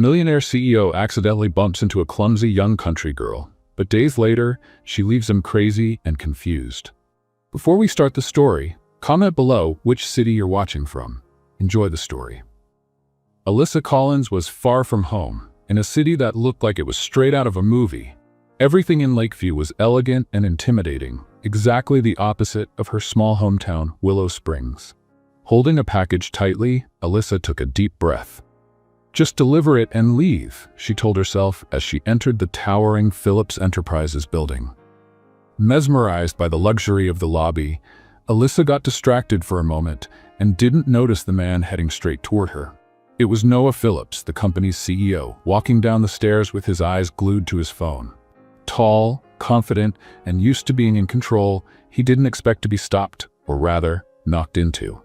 Millionaire CEO accidentally bumps into a clumsy young country girl, but days later, she leaves him crazy and confused. Before we start the story, comment below which city you're watching from. Enjoy the story. Alyssa Collins was far from home, in a city that looked like it was straight out of a movie. Everything in Lakeview was elegant and intimidating, exactly the opposite of her small hometown, Willow Springs. Holding a package tightly, Alyssa took a deep breath. Just deliver it and leave, she told herself as she entered the towering Phillips Enterprises building. Mesmerized by the luxury of the lobby, Alyssa got distracted for a moment and didn't notice the man heading straight toward her. It was Noah Phillips, the company's CEO, walking down the stairs with his eyes glued to his phone. Tall, confident, and used to being in control, he didn't expect to be stopped, or rather, knocked into.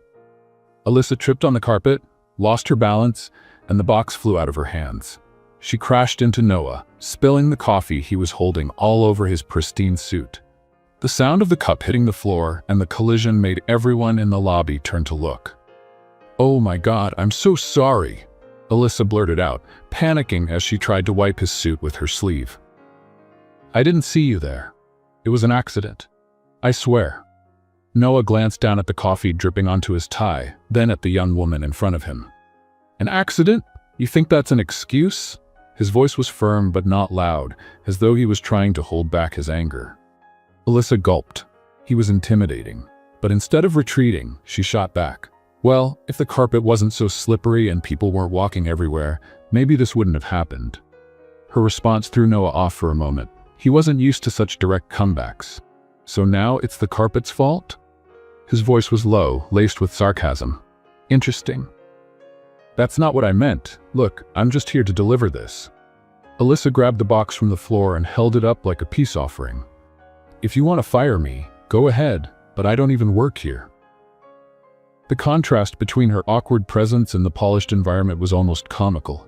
Alyssa tripped on the carpet, lost her balance, and the box flew out of her hands. She crashed into Noah, spilling the coffee he was holding all over his pristine suit. The sound of the cup hitting the floor and the collision made everyone in the lobby turn to look. "Oh my God, I'm so sorry," Alyssa blurted out, panicking as she tried to wipe his suit with her sleeve. "I didn't see you there. It was an accident. I swear." Noah glanced down at the coffee dripping onto his tie, then at the young woman in front of him. "An accident? You think that's an excuse?" His voice was firm but not loud, as though he was trying to hold back his anger. Alyssa gulped. He was intimidating. But instead of retreating, she shot back. Well, if the carpet wasn't so slippery and people weren't walking everywhere, maybe this wouldn't have happened. Her response threw Noah off for a moment. He wasn't used to such direct comebacks. "So now it's the carpet's fault?" His voice was low, laced with sarcasm. "Interesting. That's not what I meant. Look, I'm just here to deliver this." Alyssa grabbed the box from the floor and held it up like a peace offering. "If you want to fire me, go ahead, but I don't even work here." The contrast between her awkward presence and the polished environment was almost comical.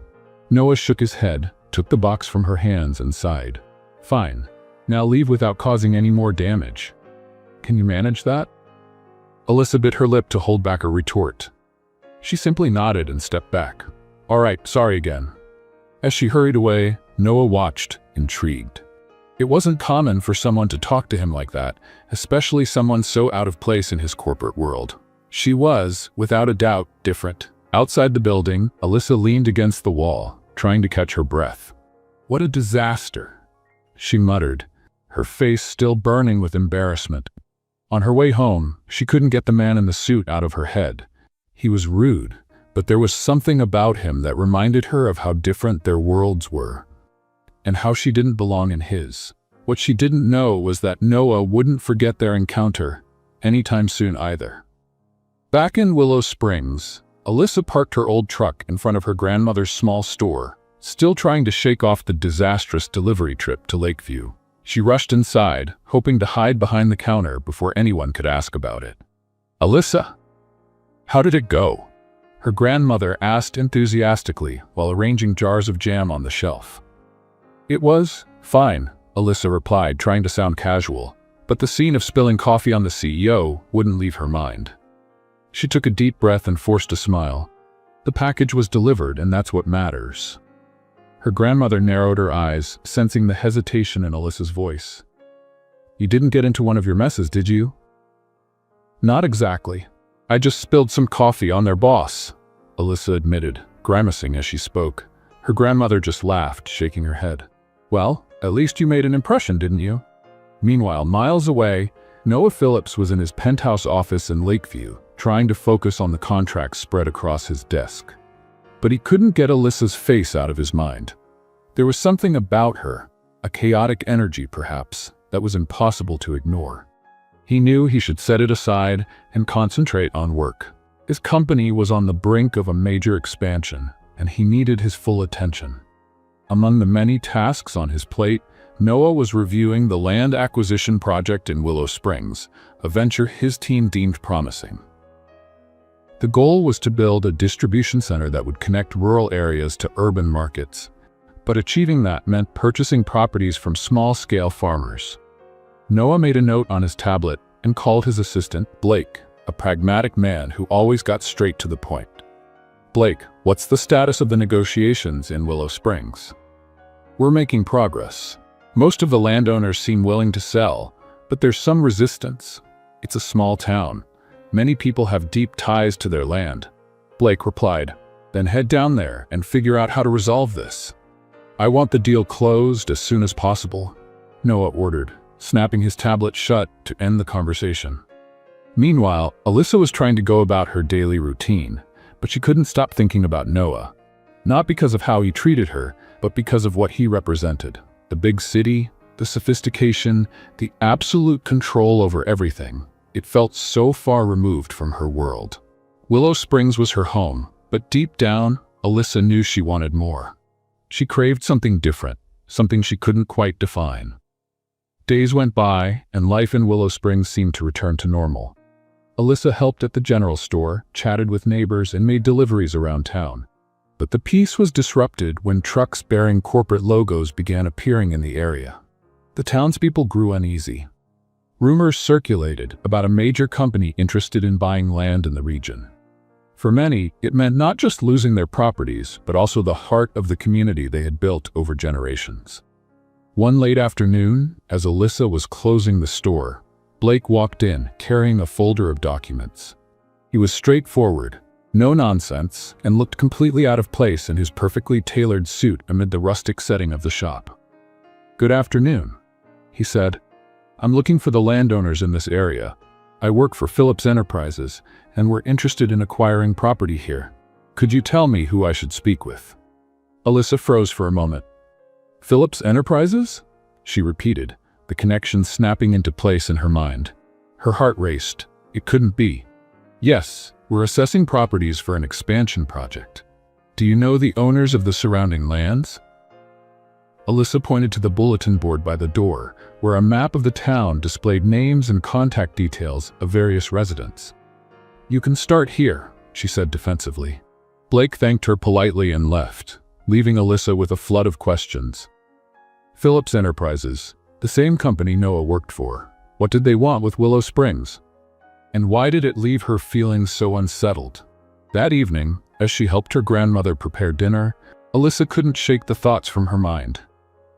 Noah shook his head, took the box from her hands and sighed. "Fine. Now leave without causing any more damage. Can you manage that?" Alyssa bit her lip to hold back a retort. She simply nodded and stepped back. "All right, sorry again." As she hurried away, Noah watched, intrigued. It wasn't common for someone to talk to him like that, especially someone so out of place in his corporate world. She was, without a doubt, different. Outside the building, Alyssa leaned against the wall, trying to catch her breath. "What a disaster," she muttered, her face still burning with embarrassment. On her way home, she couldn't get the man in the suit out of her head. He was rude, but there was something about him that reminded her of how different their worlds were, and how she didn't belong in his. What she didn't know was that Noah wouldn't forget their encounter anytime soon either. Back in Willow Springs, Alyssa parked her old truck in front of her grandmother's small store, still trying to shake off the disastrous delivery trip to Lakeview. She rushed inside, hoping to hide behind the counter before anyone could ask about it. "Alyssa, how did it go?" her grandmother asked enthusiastically while arranging jars of jam on the shelf. "It was fine," Alyssa replied, trying to sound casual, but the scene of spilling coffee on the CEO wouldn't leave her mind. She took a deep breath and forced a smile. The package was delivered, and that's what matters. Her grandmother narrowed her eyes, sensing the hesitation in Alyssa's voice. "You didn't get into one of your messes, did you?" "Not exactly. I just spilled some coffee on their boss," Alyssa admitted, grimacing as she spoke. Her grandmother just laughed, shaking her head. "Well, at least you made an impression, didn't you?" Meanwhile, miles away, Noah Phillips was in his penthouse office in Lakeview, trying to focus on the contracts spread across his desk. But he couldn't get Alyssa's face out of his mind. There was something about her, a chaotic energy perhaps, that was impossible to ignore. He knew he should set it aside and concentrate on work. His company was on the brink of a major expansion, and he needed his full attention. Among the many tasks on his plate, Noah was reviewing the land acquisition project in Willow Springs, a venture his team deemed promising. The goal was to build a distribution center that would connect rural areas to urban markets, but achieving that meant purchasing properties from small-scale farmers. Noah made a note on his tablet and called his assistant, Blake, a pragmatic man who always got straight to the point. Blake, what's the status of the negotiations in Willow Springs? We're making progress. Most of the landowners seem willing to sell, but there's some resistance. It's a small town. Many people have deep ties to their land. Blake replied, then head down there and figure out how to resolve this. I want the deal closed as soon as possible, Noah ordered, snapping his tablet shut to end the conversation. Meanwhile, Alyssa was trying to go about her daily routine, but she couldn't stop thinking about Noah. Not because of how he treated her, but because of what he represented. The big city, the sophistication, the absolute control over everything. It felt so far removed from her world. Willow Springs was her home, but deep down, Alyssa knew she wanted more. She craved something different, something she couldn't quite define. Days went by, and life in Willow Springs seemed to return to normal. Alyssa helped at the general store, chatted with neighbors, and made deliveries around town. But the peace was disrupted when trucks bearing corporate logos began appearing in the area. The townspeople grew uneasy. Rumors circulated about a major company interested in buying land in the region. For many, it meant not just losing their properties, but also the heart of the community they had built over generations. One late afternoon, as Alyssa was closing the store, Blake walked in, carrying a folder of documents. He was straightforward, no nonsense, and looked completely out of place in his perfectly tailored suit amid the rustic setting of the shop. Good afternoon, he said. I'm looking for the landowners in this area. I work for Phillips Enterprises, and we're interested in acquiring property here. Could you tell me who I should speak with? Alyssa froze for a moment. Phillips Enterprises? She repeated, the connection snapping into place in her mind. Her heart raced. It couldn't be. Yes, we're assessing properties for an expansion project. Do you know the owners of the surrounding lands? Alyssa pointed to the bulletin board by the door, where a map of the town displayed names and contact details of various residents. You can start here, she said defensively. Blake thanked her politely and left, leaving Alyssa with a flood of questions. Phillips Enterprises, the same company Noah worked for. What did they want with Willow Springs? And why did it leave her feeling so unsettled? That evening, as she helped her grandmother prepare dinner, Alyssa couldn't shake the thoughts from her mind.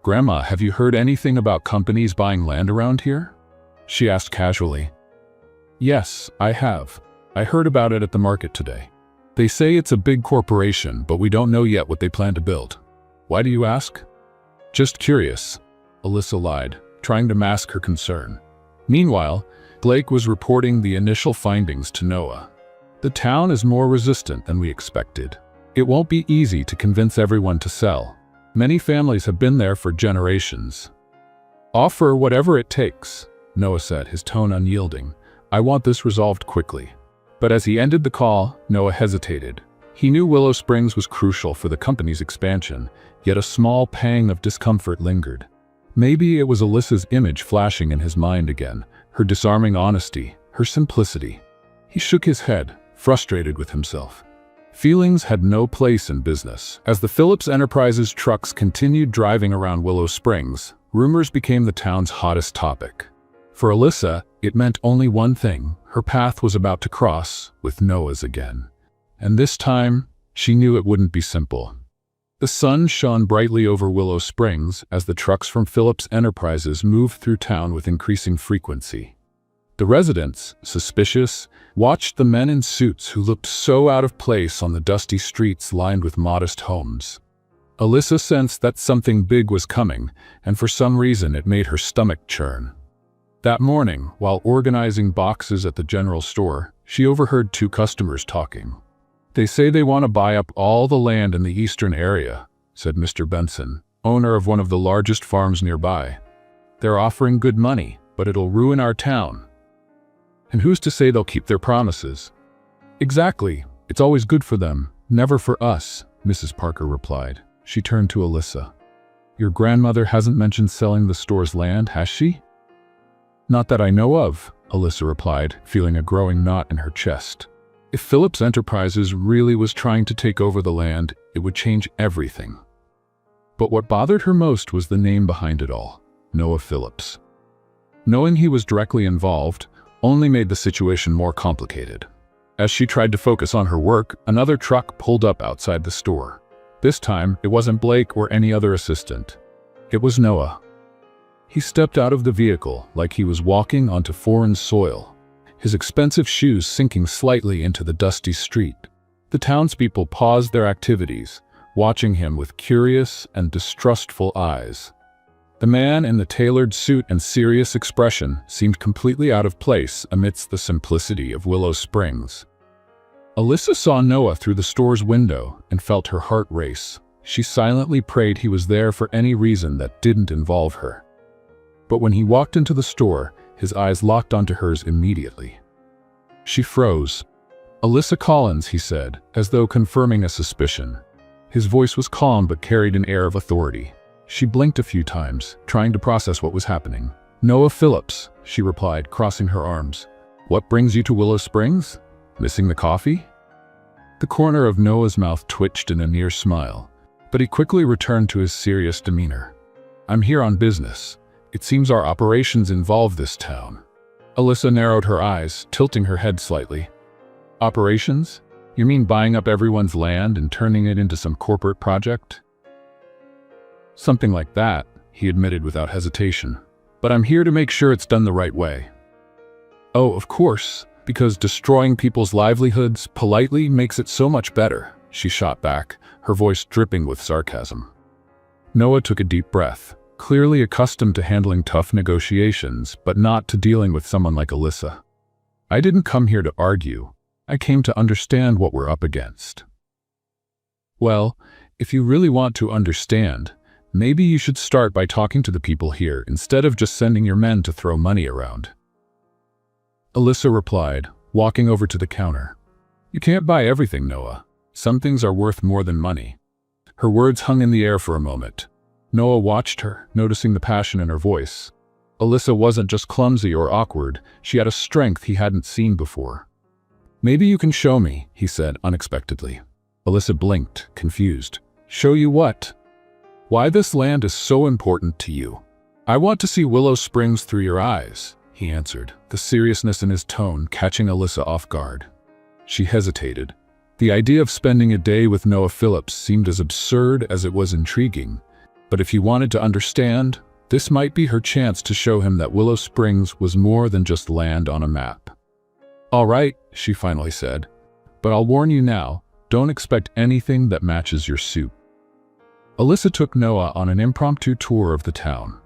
Grandma, have you heard anything about companies buying land around here? She asked casually. Yes, I have. I heard about it at the market today. They say it's a big corporation, but we don't know yet what they plan to build. Why do you ask? Just curious, Alyssa lied, trying to mask her concern. Meanwhile, Blake was reporting the initial findings to Noah. The town is more resistant than we expected. It won't be easy to convince everyone to sell. Many families have been there for generations. Offer whatever it takes, Noah said, his tone unyielding. I want this resolved quickly. But as he ended the call, Noah hesitated. He knew Willow Springs was crucial for the company's expansion, yet a small pang of discomfort lingered. Maybe it was Alyssa's image flashing in his mind again, her disarming honesty, her simplicity. He shook his head, frustrated with himself. Feelings had no place in business. As the Phillips Enterprises trucks continued driving around Willow Springs, rumors became the town's hottest topic. For Alyssa, it meant only one thing. Her path was about to cross with Noah's again. And this time, she knew it wouldn't be simple. The sun shone brightly over Willow Springs as the trucks from Phillips Enterprises moved through town with increasing frequency. The residents, suspicious, watched the men in suits who looked so out of place on the dusty streets lined with modest homes. Alyssa sensed that something big was coming, and for some reason it made her stomach churn. That morning, while organizing boxes at the general store, she overheard two customers talking. They say they want to buy up all the land in the eastern area, said Mr. Benson, owner of one of the largest farms nearby. They're offering good money, but it'll ruin our town. And who's to say they'll keep their promises? Exactly. It's always good for them, never for us, Mrs. Parker replied. She turned to Alyssa. Your grandmother hasn't mentioned selling the store's land, has she? Not that I know of, Alyssa replied, feeling a growing knot in her chest. If Phillips Enterprises really was trying to take over the land, it would change everything. But what bothered her most was the name behind it all, Noah Phillips. Knowing he was directly involved only made the situation more complicated. As she tried to focus on her work, another truck pulled up outside the store. This time, it wasn't Blake or any other assistant. It was Noah. He stepped out of the vehicle like he was walking onto foreign soil, his expensive shoes sinking slightly into the dusty street. The townspeople paused their activities, watching him with curious and distrustful eyes. The man in the tailored suit and serious expression seemed completely out of place amidst the simplicity of Willow Springs. Alyssa saw Noah through the store's window and felt her heart race. She silently prayed he was there for any reason that didn't involve her. But when he walked into the store, his eyes locked onto hers immediately. She froze. "Alyssa Collins," he said, as though confirming a suspicion. His voice was calm but carried an air of authority. She blinked a few times, trying to process what was happening. "Noah Phillips," she replied, crossing her arms. "What brings you to Willow Springs? Missing the coffee?" The corner of Noah's mouth twitched in a near smile, but he quickly returned to his serious demeanor. "I'm here on business. It seems our operations involve this town." Alyssa narrowed her eyes, tilting her head slightly. "Operations? You mean buying up everyone's land and turning it into some corporate project?" "Something like that," he admitted without hesitation. "But I'm here to make sure it's done the right way." "Oh, of course, because destroying people's livelihoods politely makes it so much better," she shot back, her voice dripping with sarcasm. Noah took a deep breath, clearly accustomed to handling tough negotiations, but not to dealing with someone like Alyssa. "I didn't come here to argue. I came to understand what we're up against." "Well, if you really want to understand, maybe you should start by talking to the people here instead of just sending your men to throw money around." Alyssa replied, walking over to the counter. "You can't buy everything, Noah. Some things are worth more than money." Her words hung in the air for a moment. Noah watched her, noticing the passion in her voice. Alyssa wasn't just clumsy or awkward, she had a strength he hadn't seen before. "Maybe you can show me," he said unexpectedly. Alyssa blinked, confused. "Show you what?" "Why this land is so important to you." "I want to see Willow Springs through your eyes," he answered, the seriousness in his tone catching Alyssa off guard. She hesitated. The idea of spending a day with Noah Phillips seemed as absurd as it was intriguing, but if he wanted to understand, this might be her chance to show him that Willow Springs was more than just land on a map. "All right," she finally said, "but I'll warn you now, don't expect anything that matches your suit." Alyssa took Noah on an impromptu tour of the town.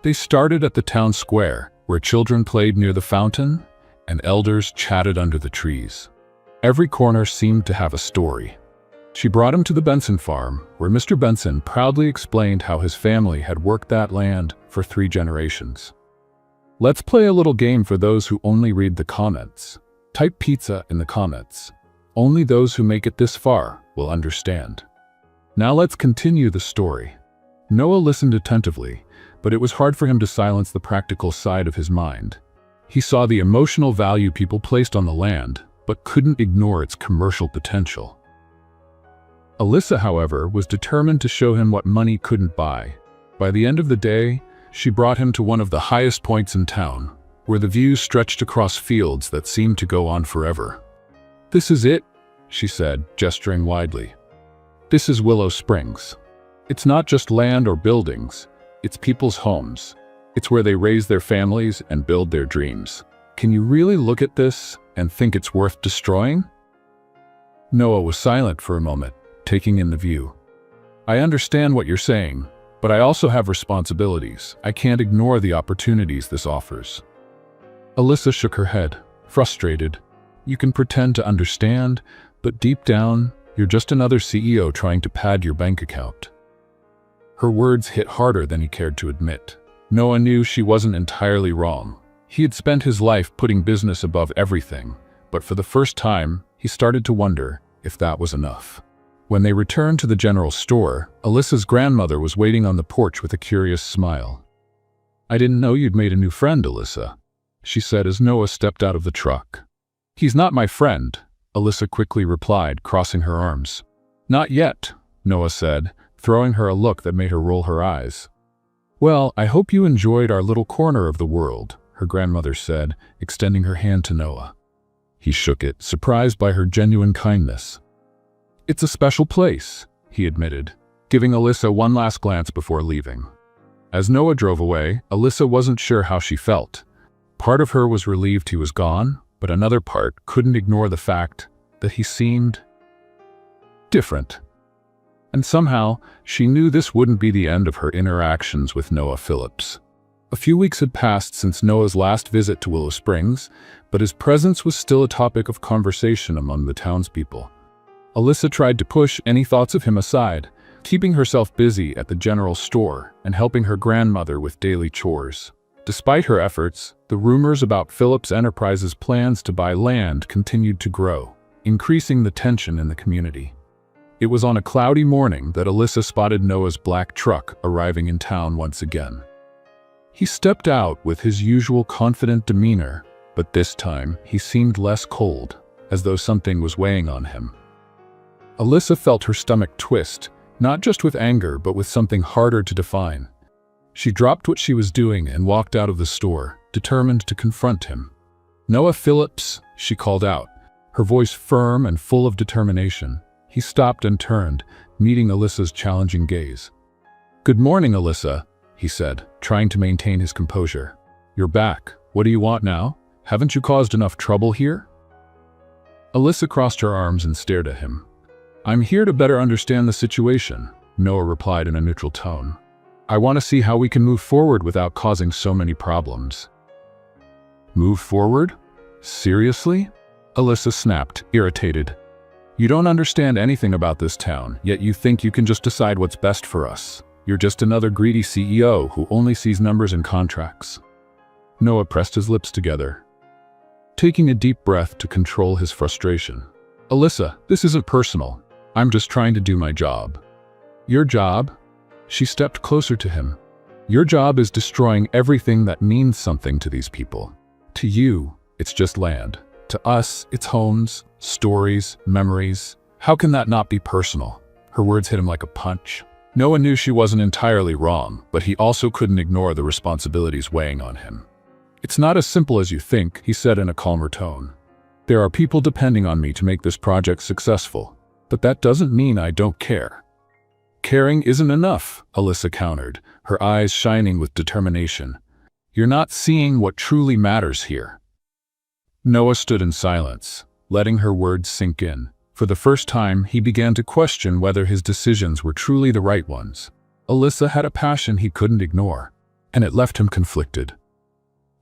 They started at the town square, where children played near the fountain and elders chatted under the trees. Every corner seemed to have a story. She brought him to the Benson farm, where Mr. Benson proudly explained how his family had worked that land for 3 generations. "Let's play a little game for those who only read the comments. Type pizza in the comments. Only those who make it this far will understand." Now let's continue the story. Noah listened attentively, but it was hard for him to silence the practical side of his mind. He saw the emotional value people placed on the land, but couldn't ignore its commercial potential. Alyssa, however, was determined to show him what money couldn't buy. By the end of the day, she brought him to one of the highest points in town, where the view stretched across fields that seemed to go on forever. "This is it," she said, gesturing widely. "This is Willow Springs. It's not just land or buildings, it's people's homes. It's where they raise their families and build their dreams. Can you really look at this and think it's worth destroying?" Noah was silent for a moment, taking in the view. "I understand what you're saying, but I also have responsibilities. I can't ignore the opportunities this offers." Alyssa shook her head, frustrated. "You can pretend to understand, but deep down, you're just another CEO trying to pad your bank account." Her words hit harder than he cared to admit. Noah knew she wasn't entirely wrong. He had spent his life putting business above everything, but for the first time, he started to wonder if that was enough. When they returned to the general store, Alyssa's grandmother was waiting on the porch with a curious smile. "I didn't know you'd made a new friend, Alyssa," she said as Noah stepped out of the truck. "He's not my friend," Alyssa quickly replied, crossing her arms. "Not yet," Noah said, throwing her a look that made her roll her eyes. "Well, I hope you enjoyed our little corner of the world," her grandmother said, extending her hand to Noah. He shook it, surprised by her genuine kindness. "It's a special place," he admitted, giving Alyssa one last glance before leaving. As Noah drove away, Alyssa wasn't sure how she felt. Part of her was relieved he was gone, but another part couldn't ignore the fact that he seemed different. And somehow, she knew this wouldn't be the end of her interactions with Noah Phillips. A few weeks had passed since Noah's last visit to Willow Springs, but his presence was still a topic of conversation among the townspeople. Alyssa tried to push any thoughts of him aside, keeping herself busy at the general store and helping her grandmother with daily chores. Despite her efforts, the rumors about Phillips Enterprises' plans to buy land continued to grow, increasing the tension in the community. It was on a cloudy morning that Alyssa spotted Noah's black truck arriving in town once again. He stepped out with his usual confident demeanor, but this time he seemed less cold, as though something was weighing on him. Alyssa felt her stomach twist, not just with anger but with something harder to define. She dropped what she was doing and walked out of the store, determined to confront him. "Noah Phillips," she called out, her voice firm and full of determination. He stopped and turned, meeting Alyssa's challenging gaze. "Good morning, Alyssa," he said, trying to maintain his composure. "You're back. What do you want now? Haven't you caused enough trouble here?" Alyssa crossed her arms and stared at him. "I'm here to better understand the situation," Noah replied in a neutral tone. "I want to see how we can move forward without causing so many problems." "Move forward? Seriously?" Alyssa snapped, irritated. "You don't understand anything about this town, yet you think you can just decide what's best for us. You're just another greedy CEO who only sees numbers and contracts." Noah pressed his lips together, taking a deep breath to control his frustration. "Alyssa, this isn't personal. I'm just trying to do my job." "Your job?" She stepped closer to him. "Your job is destroying everything that means something to these people. To you, it's just land. To us, it's homes, stories, memories. How can that not be personal?" Her words hit him like a punch. Noah knew she wasn't entirely wrong, but he also couldn't ignore the responsibilities weighing on him. "It's not as simple as you think," he said in a calmer tone. "There are people depending on me to make this project successful, but that doesn't mean I don't care." "Caring isn't enough," Alyssa countered, her eyes shining with determination. "You're not seeing what truly matters here." Noah stood in silence, letting her words sink in. For the first time, he began to question whether his decisions were truly the right ones. Alyssa had a passion he couldn't ignore, and it left him conflicted.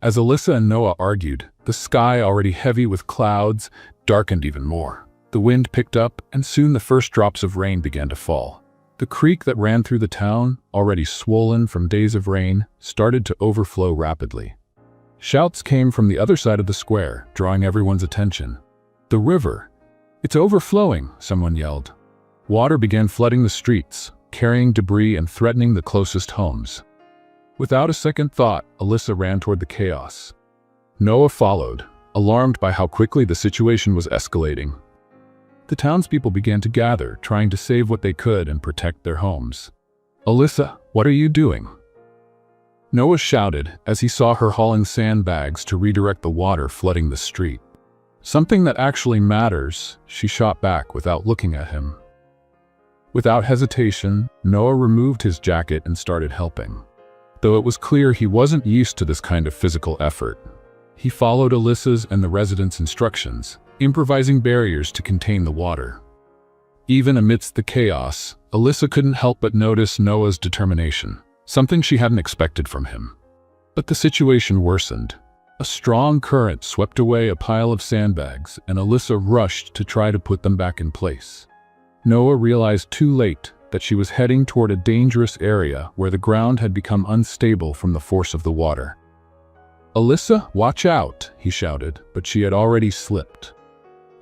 As Alyssa and Noah argued, the sky, already heavy with clouds, darkened even more. The wind picked up, and soon the first drops of rain began to fall. The creek that ran through the town, already swollen from days of rain, started to overflow rapidly. Shouts came from the other side of the square, drawing everyone's attention. "The river! It's overflowing!" someone yelled. Water began flooding the streets, carrying debris and threatening the closest homes. Without a second thought, Alyssa ran toward the chaos. Noah followed, alarmed by how quickly the situation was escalating. The townspeople began to gather, trying to save what they could and protect their homes. "Alyssa, what are you doing?" Noah shouted as he saw her hauling sandbags to redirect the water flooding the street. "Something that actually matters," she shot back without looking at him. Without hesitation, Noah removed his jacket and started helping. Though it was clear he wasn't used to this kind of physical effort, he followed Alyssa's and the residents' instructions, improvising barriers to contain the water. Even amidst the chaos, Alyssa couldn't help but notice Noah's determination, something she hadn't expected from him. But the situation worsened. A strong current swept away a pile of sandbags, and Alyssa rushed to try to put them back in place. Noah realized too late that she was heading toward a dangerous area where the ground had become unstable from the force of the water. "Alyssa, watch out!" he shouted, but she had already slipped.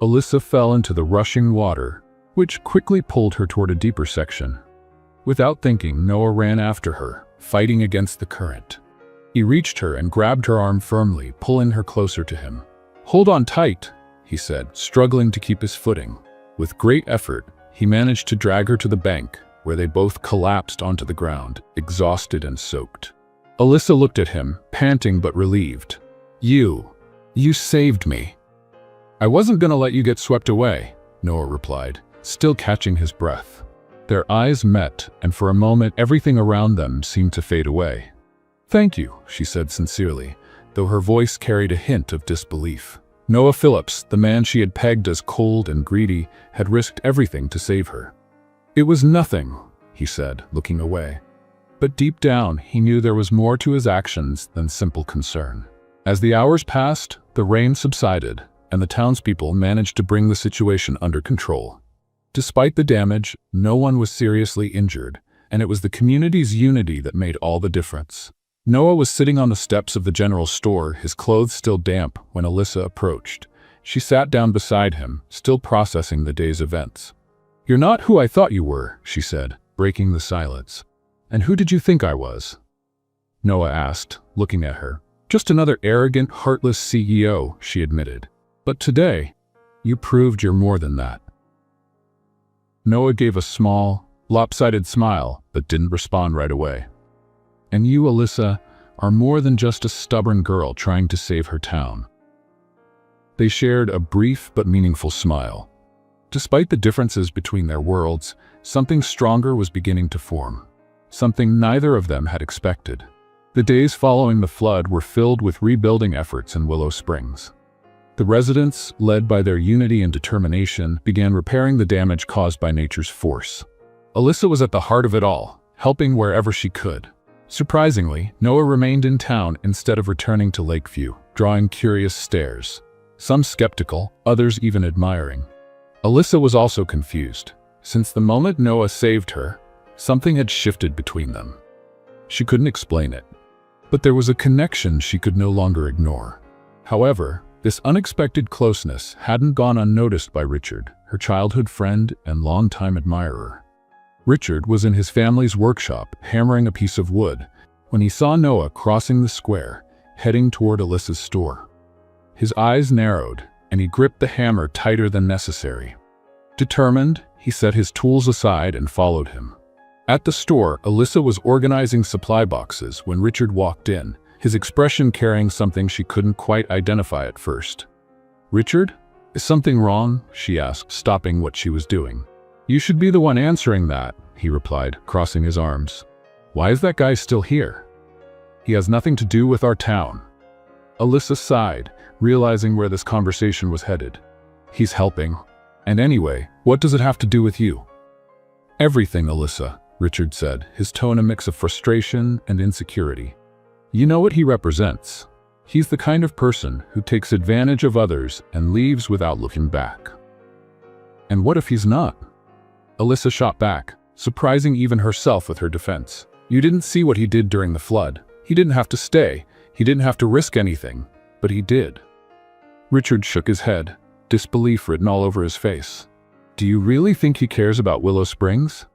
Alyssa fell into the rushing water, which quickly pulled her toward a deeper section. Without thinking, Noah ran after her, fighting against the current. He reached her and grabbed her arm firmly, pulling her closer to him. "Hold on tight," he said, struggling to keep his footing. With great effort, he managed to drag her to the bank, where they both collapsed onto the ground, exhausted and soaked. Alyssa looked at him, panting but relieved. You saved me." I wasn't gonna let you get swept away, Noah replied, still catching his breath. Their eyes met, and for a moment everything around them seemed to fade away. Thank you, she said sincerely, though her voice carried a hint of disbelief. Noah Phillips, the man she had pegged as cold and greedy, had risked everything to save her. It was nothing, he said, looking away. But deep down, he knew there was more to his actions than simple concern. As the hours passed, the rain subsided, and the townspeople managed to bring the situation under control. Despite the damage, no one was seriously injured, and it was the community's unity that made all the difference. Noah was sitting on the steps of the general store, his clothes still damp, when Alyssa approached. She sat down beside him, still processing the day's events. "You're not who I thought you were," she said, breaking the silence. "And who did you think I was?" Noah asked, looking at her. "Just another arrogant, heartless CEO," she admitted. "But today, you proved you're more than that." Noah gave a small, lopsided smile, but didn't respond right away. "And you, Alyssa, are more than just a stubborn girl trying to save her town." They shared a brief but meaningful smile. Despite the differences between their worlds, something stronger was beginning to form. Something neither of them had expected. The days following the flood were filled with rebuilding efforts in Willow Springs. The residents, led by their unity and determination, began repairing the damage caused by nature's force. Alyssa was at the heart of it all, helping wherever she could. Surprisingly, Noah remained in town instead of returning to Lakeview, drawing curious stares. Some skeptical, others even admiring. Alyssa was also confused. Since the moment Noah saved her, something had shifted between them. She couldn't explain it, but there was a connection she could no longer ignore. However, this unexpected closeness hadn't gone unnoticed by Richard, her childhood friend and longtime admirer. Richard was in his family's workshop, hammering a piece of wood, when he saw Noah crossing the square, heading toward Alyssa's store. His eyes narrowed, and he gripped the hammer tighter than necessary. Determined, he set his tools aside and followed him. At the store, Alyssa was organizing supply boxes when Richard walked in, his expression carrying something she couldn't quite identify at first. "Richard, is something wrong?" she asked, stopping what she was doing. "You should be the one answering that," he replied, crossing his arms. "Why is that guy still here?" "He has nothing to do with our town." Alyssa sighed, realizing where this conversation was headed. "He's helping. And anyway, what does it have to do with you?" "Everything, Alyssa," Richard said, his tone a mix of frustration and insecurity. "You know what he represents. He's the kind of person who takes advantage of others and leaves without looking back." "And what if he's not?" Alyssa shot back, surprising even herself with her defense. "You didn't see what he did during the flood. He didn't have to stay. He didn't have to risk anything. But he did." Richard shook his head, disbelief written all over his face. "Do you really think he cares about Willow Springs?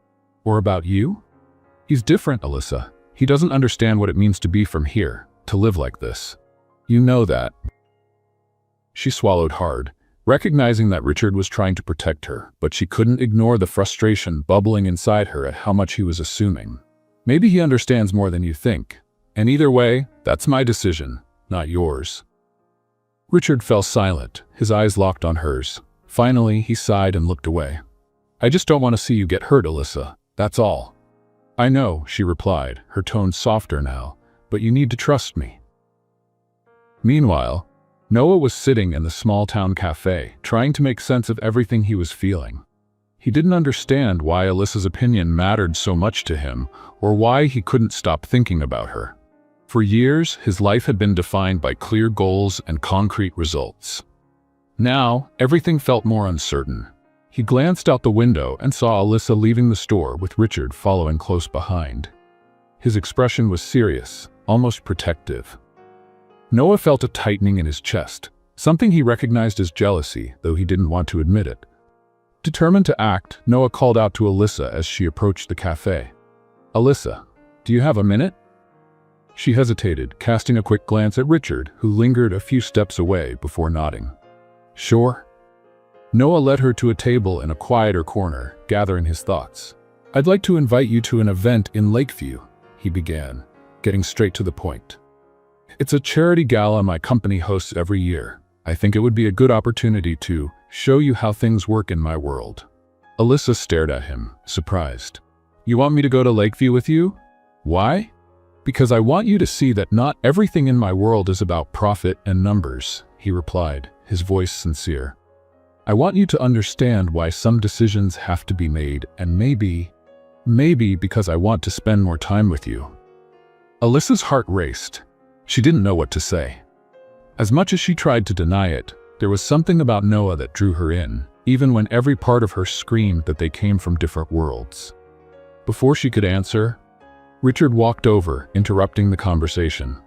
Or about you?" "He's different, Alyssa. He doesn't understand what it means to be from here, to live like this. You know that." She swallowed hard, recognizing that Richard was trying to protect her, but she couldn't ignore the frustration bubbling inside her at how much he was assuming. "Maybe he understands more than you think. And either way, that's my decision, not yours." Richard fell silent, his eyes locked on hers. Finally, he sighed and looked away. "I just don't want to see you get hurt, Alyssa. That's all." "I know," she replied, her tone softer now, "but you need to trust me." Meanwhile, Noah was sitting in the small-town cafe, trying to make sense of everything he was feeling. He didn't understand why Alyssa's opinion mattered so much to him, or why he couldn't stop thinking about her. For years, his life had been defined by clear goals and concrete results. Now, everything felt more uncertain. He glanced out the window and saw Alyssa leaving the store with Richard following close behind. His expression was serious, almost protective. Noah felt a tightening in his chest, something he recognized as jealousy, though he didn't want to admit it. Determined to act, Noah called out to Alyssa as she approached the cafe. "Alyssa, do you have a minute?" She hesitated, casting a quick glance at Richard, who lingered a few steps away before nodding. "Sure." Noah led her to a table in a quieter corner, gathering his thoughts. "I'd like to invite you to an event in Lakeview," he began, getting straight to the point. "It's a charity gala my company hosts every year. I think it would be a good opportunity to show you how things work in my world." Alyssa stared at him, surprised. "You want me to go to Lakeview with you? Why?" "Because I want you to see that not everything in my world is about profit and numbers," he replied, his voice sincere. "I want you to understand why some decisions have to be made, and maybe because I want to spend more time with you." Alyssa's heart raced. She didn't know what to say. As much as she tried to deny it, there was something about Noah that drew her in, even when every part of her screamed that they came from different worlds. Before she could answer, Richard walked over, interrupting the conversation.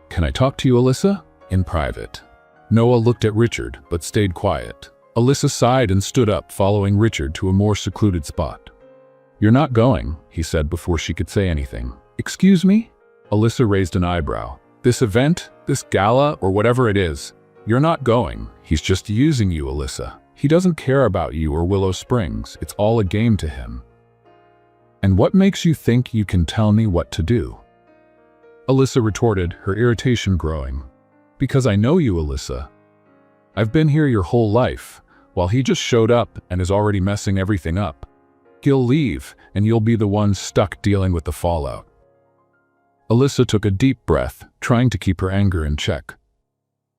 "Can I talk to you, Alyssa? In private." Noah looked at Richard, but stayed quiet. Alyssa sighed and stood up, following Richard to a more secluded spot. "You're not going," he said before she could say anything. "Excuse me?" Alyssa raised an eyebrow. "This event, this gala, or whatever it is, you're not going. He's just using you, Alyssa. He doesn't care about you or Willow Springs. It's all a game to him." "And what makes you think you can tell me what to do?" Alyssa retorted, her irritation growing. "Because I know you, Alyssa. I've been here your whole life, while he just showed up and is already messing everything up. He'll leave, and you'll be the one stuck dealing with the fallout." Alyssa took a deep breath, trying to keep her anger in check.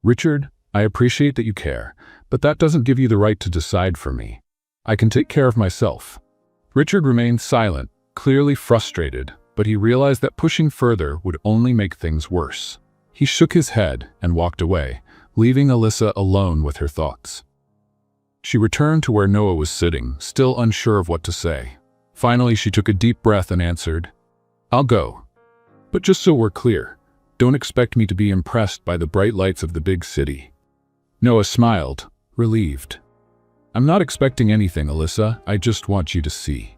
"Richard, I appreciate that you care, but that doesn't give you the right to decide for me. I can take care of myself." Richard remained silent, clearly frustrated, but he realized that pushing further would only make things worse. He shook his head and walked away, leaving Alyssa alone with her thoughts. She returned to where Noah was sitting, still unsure of what to say. Finally, she took a deep breath and answered, "I'll go. But just so we're clear, don't expect me to be impressed by the bright lights of the big city." Noah smiled, relieved. "I'm not expecting anything, Alyssa. I just want you to see."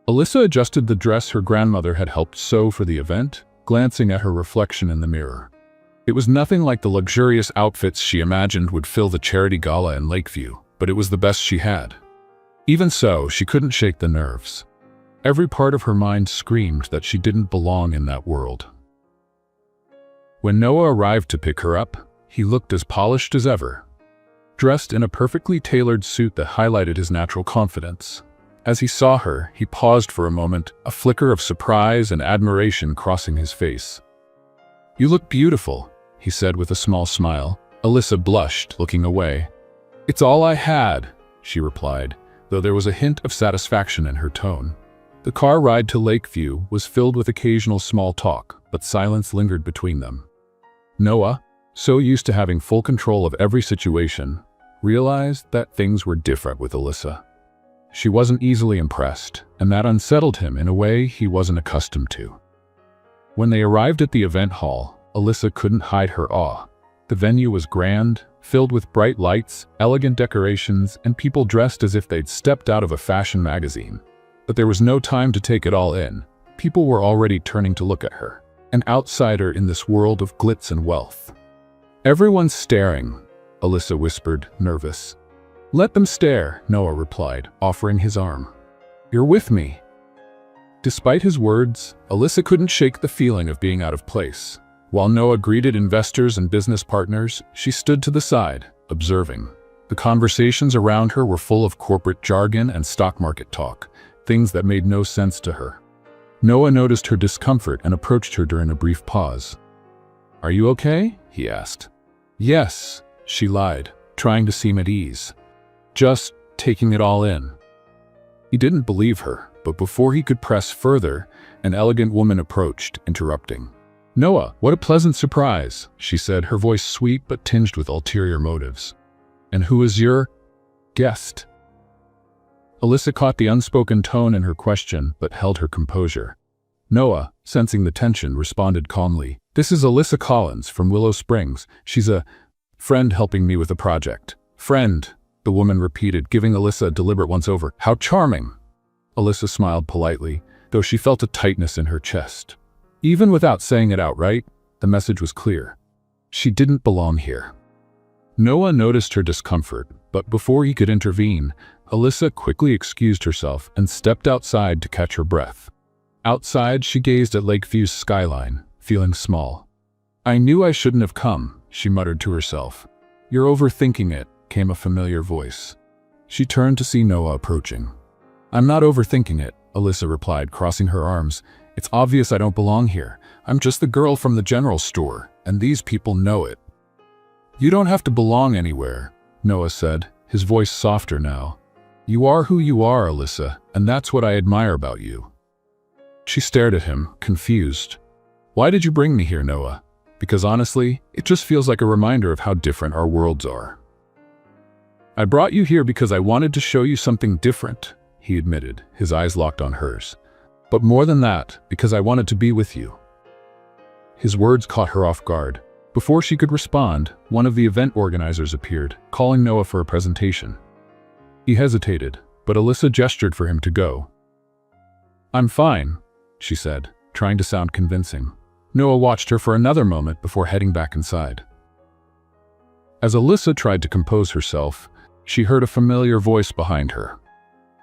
Alyssa adjusted the dress her grandmother had helped sew for the event, glancing at her reflection in the mirror. It was nothing like the luxurious outfits she imagined would fill the charity gala in Lakeview, but it was the best she had. Even so, she couldn't shake the nerves. Every part of her mind screamed that she didn't belong in that world. When Noah arrived to pick her up, he looked as polished as ever, dressed in a perfectly tailored suit that highlighted his natural confidence. As he saw her, he paused for a moment, a flicker of surprise and admiration crossing his face. "You look beautiful," he said with a small smile. Alyssa blushed, looking away. "It's all I had," she replied, though there was a hint of satisfaction in her tone. The car ride to Lakeview was filled with occasional small talk, but silence lingered between them. Noah, so used to having full control of every situation, realized that things were different with Alyssa. She wasn't easily impressed, and that unsettled him in a way he wasn't accustomed to. When they arrived at the event hall, Alyssa couldn't hide her awe. The venue was grand, filled with bright lights, elegant decorations, and people dressed as if they'd stepped out of a fashion magazine. But there was no time to take it all in. People were already turning to look at her, an outsider in this world of glitz and wealth. "Everyone's staring," Alyssa whispered, nervous. "Let them stare," Noah replied, offering his arm. "You're with me." Despite his words, Alyssa couldn't shake the feeling of being out of place. While Noah greeted investors and business partners, she stood to the side, observing. The conversations around her were full of corporate jargon and stock market talk, things that made no sense to her. Noah noticed her discomfort and approached her during a brief pause. "Are you okay?" he asked. "Yes," she lied, trying to seem at ease. "Just taking it all in." He didn't believe her, but before he could press further, an elegant woman approached, interrupting. "Noah, what a pleasant surprise," she said, her voice sweet but tinged with ulterior motives. "And who is your guest?" Alyssa caught the unspoken tone in her question, but held her composure. Noah, sensing the tension, responded calmly. "This is Alyssa Collins from Willow Springs. She's a friend helping me with a project." "Friend," the woman repeated, giving Alyssa a deliberate once-over. "How charming." Alyssa smiled politely, though she felt a tightness in her chest. Even without saying it outright, the message was clear. She didn't belong here. Noah noticed her discomfort, but before he could intervene, Alyssa quickly excused herself and stepped outside to catch her breath. Outside, she gazed at Lakeview's skyline, feeling small. "I knew I shouldn't have come," she muttered to herself. "You're overthinking it," came a familiar voice. She turned to see Noah approaching. "I'm not overthinking it," Alyssa replied, crossing her arms. "It's obvious I don't belong here. I'm just the girl from the general store, and these people know it." "You don't have to belong anywhere," Noah said, his voice softer now. "You are who you are, Alyssa, and that's what I admire about you." She stared at him, confused. "Why did you bring me here, Noah?" "Because honestly, it just feels like a reminder of how different our worlds are." "I brought you here because I wanted to show you something different," he admitted, his eyes locked on hers. "But more than that, because I wanted to be with you." His words caught her off guard. Before she could respond, one of the event organizers appeared, calling Noah for a presentation. He hesitated, but Alyssa gestured for him to go. "I'm fine," she said, trying to sound convincing. Noah watched her for another moment before heading back inside. As Alyssa tried to compose herself, she heard a familiar voice behind her.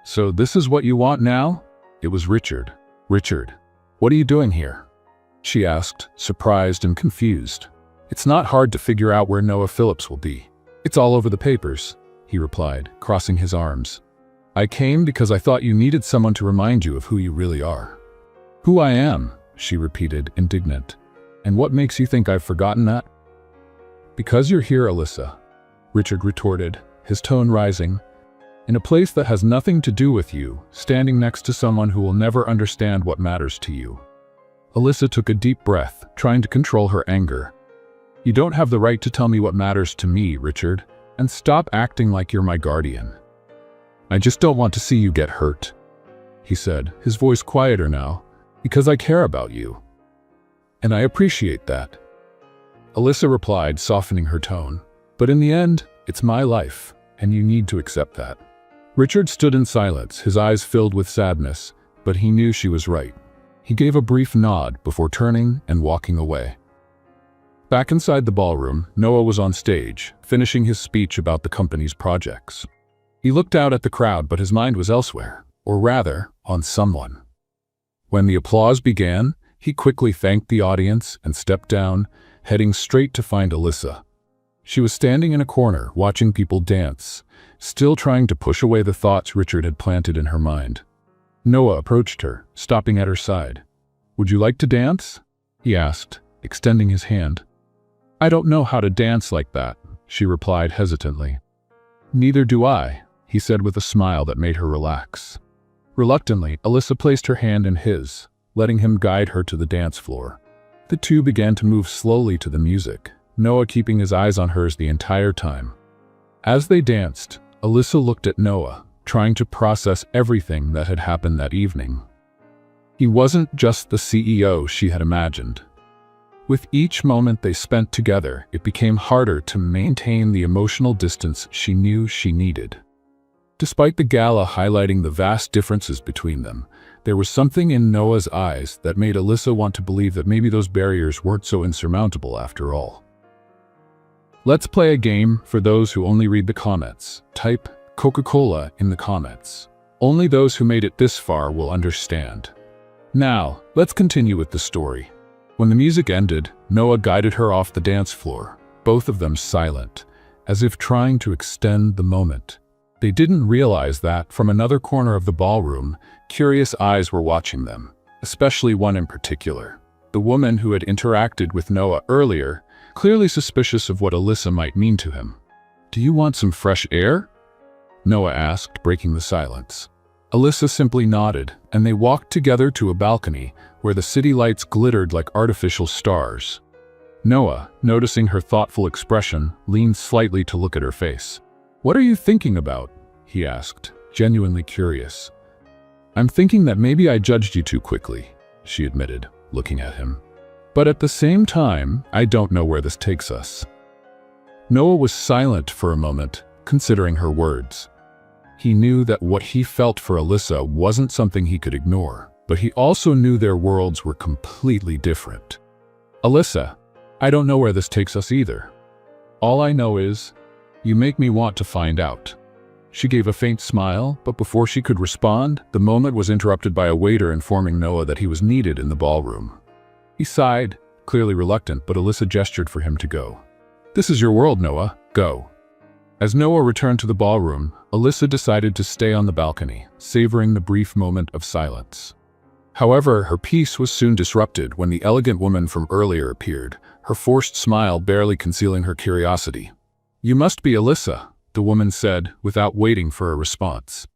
"So this is what you want now?" It was Richard. "Richard, what are you doing here?" she asked, surprised and confused. "It's not hard to figure out where Noah Phillips will be. It's all over the papers," he replied, crossing his arms. "I came because I thought you needed someone to remind you of who you really are." "Who I am," she repeated, indignant. "And what makes you think I've forgotten that?" "Because you're here, Alyssa," Richard retorted, his tone rising. "In a place that has nothing to do with you, standing next to someone who will never understand what matters to you." Alyssa took a deep breath, trying to control her anger. "You don't have the right to tell me what matters to me, Richard, and stop acting like you're my guardian." "I just don't want to see you get hurt," he said, his voice quieter now, "because I care about you. And I appreciate that." Alyssa replied, softening her tone. "But in the end, it's my life, and you need to accept that." Richard stood in silence, his eyes filled with sadness, but he knew she was right. He gave a brief nod before turning and walking away. Back inside the ballroom, Noah was on stage, finishing his speech about the company's projects. He looked out at the crowd, but his mind was elsewhere, or rather, on someone. When the applause began, he quickly thanked the audience and stepped down, heading straight to find Alyssa. She was standing in a corner, watching people dance, still trying to push away the thoughts Richard had planted in her mind. Noah approached her, stopping at her side. "Would you like to dance?" he asked, extending his hand. "I don't know how to dance like that," she replied hesitantly. "Neither do I," he said with a smile that made her relax. Reluctantly, Alyssa placed her hand in his, letting him guide her to the dance floor. The two began to move slowly to the music, Noah keeping his eyes on hers the entire time. As they danced, Alyssa looked at Noah, trying to process everything that had happened that evening. He wasn't just the CEO she had imagined. With each moment they spent together, it became harder to maintain the emotional distance she knew she needed. Despite the gala highlighting the vast differences between them, there was something in Noah's eyes that made Alyssa want to believe that maybe those barriers weren't so insurmountable after all. Let's play a game for those who only read the comments. Type Coca-Cola in the comments. Only those who made it this far will understand. Now, let's continue with the story. When the music ended, Noah guided her off the dance floor, both of them silent, as if trying to extend the moment. They didn't realize that, from another corner of the ballroom, curious eyes were watching them, especially one in particular. The woman who had interacted with Noah earlier, clearly suspicious of what Alyssa might mean to him. "Do you want some fresh air?" Noah asked, breaking the silence. Alyssa simply nodded, and they walked together to a balcony where the city lights glittered like artificial stars. Noah, noticing her thoughtful expression, leaned slightly to look at her face. "What are you thinking about?" he asked, genuinely curious. "I'm thinking that maybe I judged you too quickly," she admitted, looking at him. "But at the same time, I don't know where this takes us." Noah was silent for a moment, considering her words. He knew that what he felt for Alyssa wasn't something he could ignore, but he also knew their worlds were completely different. "Alyssa, I don't know where this takes us either. All I know is, you make me want to find out." She gave a faint smile, but before she could respond, the moment was interrupted by a waiter informing Noah that he was needed in the ballroom. He sighed, clearly reluctant, but Alyssa gestured for him to go. This is your world, Noah. Go. As Noah returned to the ballroom, Alyssa decided to stay on the balcony, savoring the brief moment of silence. However, her peace was soon disrupted when the elegant woman from earlier appeared, her forced smile barely concealing her curiosity. "You must be Alyssa," the woman said, without waiting for a response.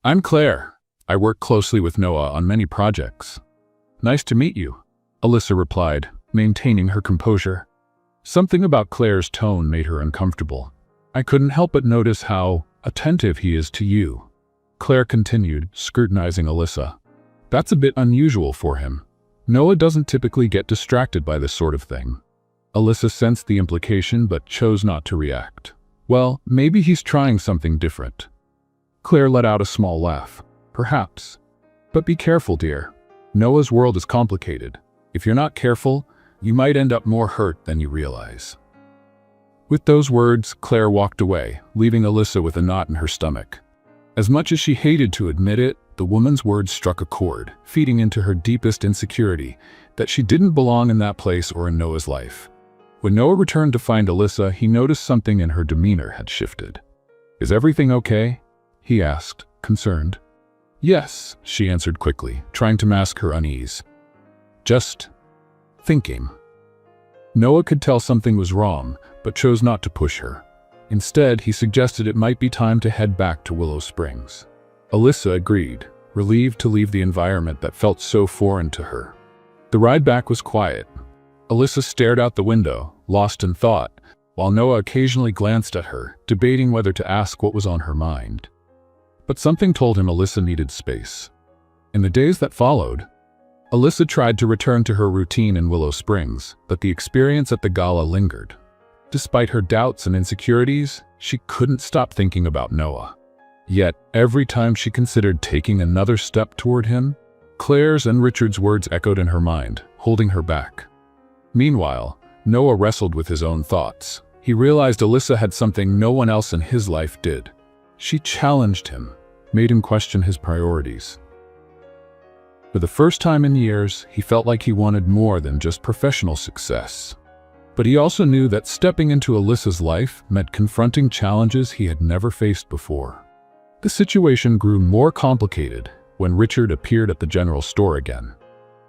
"I'm Claire. I work closely with Noah on many projects." "Nice to meet you," Alyssa replied, maintaining her composure. Something about Claire's tone made her uncomfortable. "I couldn't help but notice how attentive he is to you," Claire continued, scrutinizing Alyssa. "That's a bit unusual for him. Noah doesn't typically get distracted by this sort of thing." Alyssa sensed the implication but chose not to react. "Well, maybe he's trying something different." Claire let out a small laugh. "Perhaps. But be careful, dear. Noah's world is complicated. If you're not careful, you might end up more hurt than you realize." With those words, Claire walked away, leaving Alyssa with a knot in her stomach. As much as she hated to admit it, the woman's words struck a chord, feeding into her deepest insecurity, that she didn't belong in that place or in Noah's life. When Noah returned to find Alyssa, he noticed something in her demeanor had shifted. "Is everything okay?" he asked, concerned. "Yes," she answered quickly, trying to mask her unease. "Just thinking." Noah could tell something was wrong, but chose not to push her. Instead, he suggested it might be time to head back to Willow Springs. Alyssa agreed, relieved to leave the environment that felt so foreign to her. The ride back was quiet. Alyssa stared out the window, lost in thought, while Noah occasionally glanced at her, debating whether to ask what was on her mind. But something told him Alyssa needed space. In the days that followed, Alyssa tried to return to her routine in Willow Springs, but the experience at the gala lingered. Despite her doubts and insecurities, she couldn't stop thinking about Noah. Yet, every time she considered taking another step toward him, Claire's and Richard's words echoed in her mind, holding her back. Meanwhile, Noah wrestled with his own thoughts. He realized Alyssa had something no one else in his life did. She challenged him, made him question his priorities. For the first time in years, he felt like he wanted more than just professional success. But he also knew that stepping into Alyssa's life meant confronting challenges he had never faced before. The situation grew more complicated when Richard appeared at the general store again.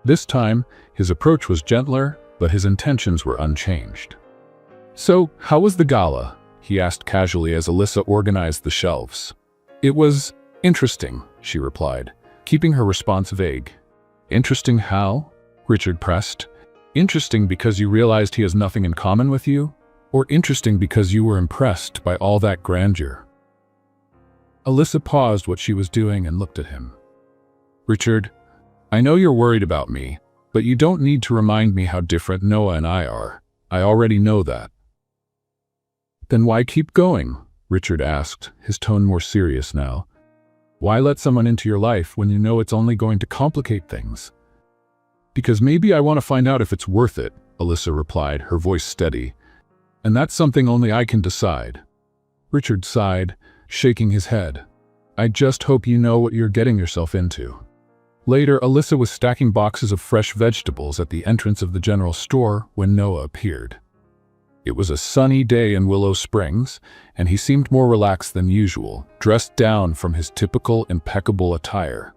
This time, his approach was gentler, but his intentions were unchanged. "So, how was the gala?" he asked casually as Alyssa organized the shelves. "It was interesting," she replied, keeping her response vague. "Interesting how?" Richard pressed. "Interesting because you realized he has nothing in common with you? Or interesting because you were impressed by all that grandeur?" Alyssa paused what she was doing and looked at him. "Richard, I know you're worried about me, but you don't need to remind me how different Noah and I are. I already know that." "Then why keep going?" Richard asked, his tone more serious now. "Why let someone into your life when you know it's only going to complicate things?" "Because maybe I want to find out if it's worth it," Alyssa replied, her voice steady. "And that's something only I can decide." Richard sighed, shaking his head. "I just hope you know what you're getting yourself into." Later, Alyssa was stacking boxes of fresh vegetables at the entrance of the general store when Noah appeared. It was a sunny day in Willow Springs, and he seemed more relaxed than usual, dressed down from his typical impeccable attire.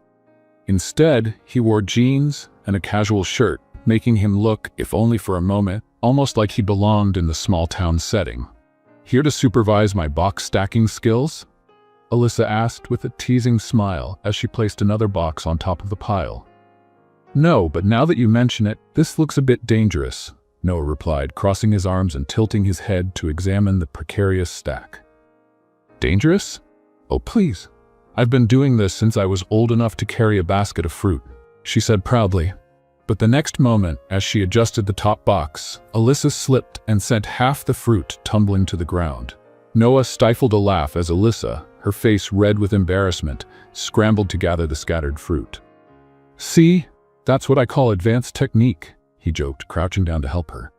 Instead, he wore jeans and a casual shirt, making him look, if only for a moment, almost like he belonged in the small-town setting. "Here to supervise my box stacking skills?" Alyssa asked with a teasing smile as she placed another box on top of the pile. "No, but now that you mention it, this looks a bit dangerous," Noah replied, crossing his arms and tilting his head to examine the precarious stack. "Dangerous? Oh, please. I've been doing this since I was old enough to carry a basket of fruit," she said proudly. But the next moment, as she adjusted the top box, Alyssa slipped and sent half the fruit tumbling to the ground. Noah stifled a laugh as Alyssa, her face red with embarrassment, scrambled to gather the scattered fruit. "See? That's what I call advanced technique," he joked, crouching down to help her.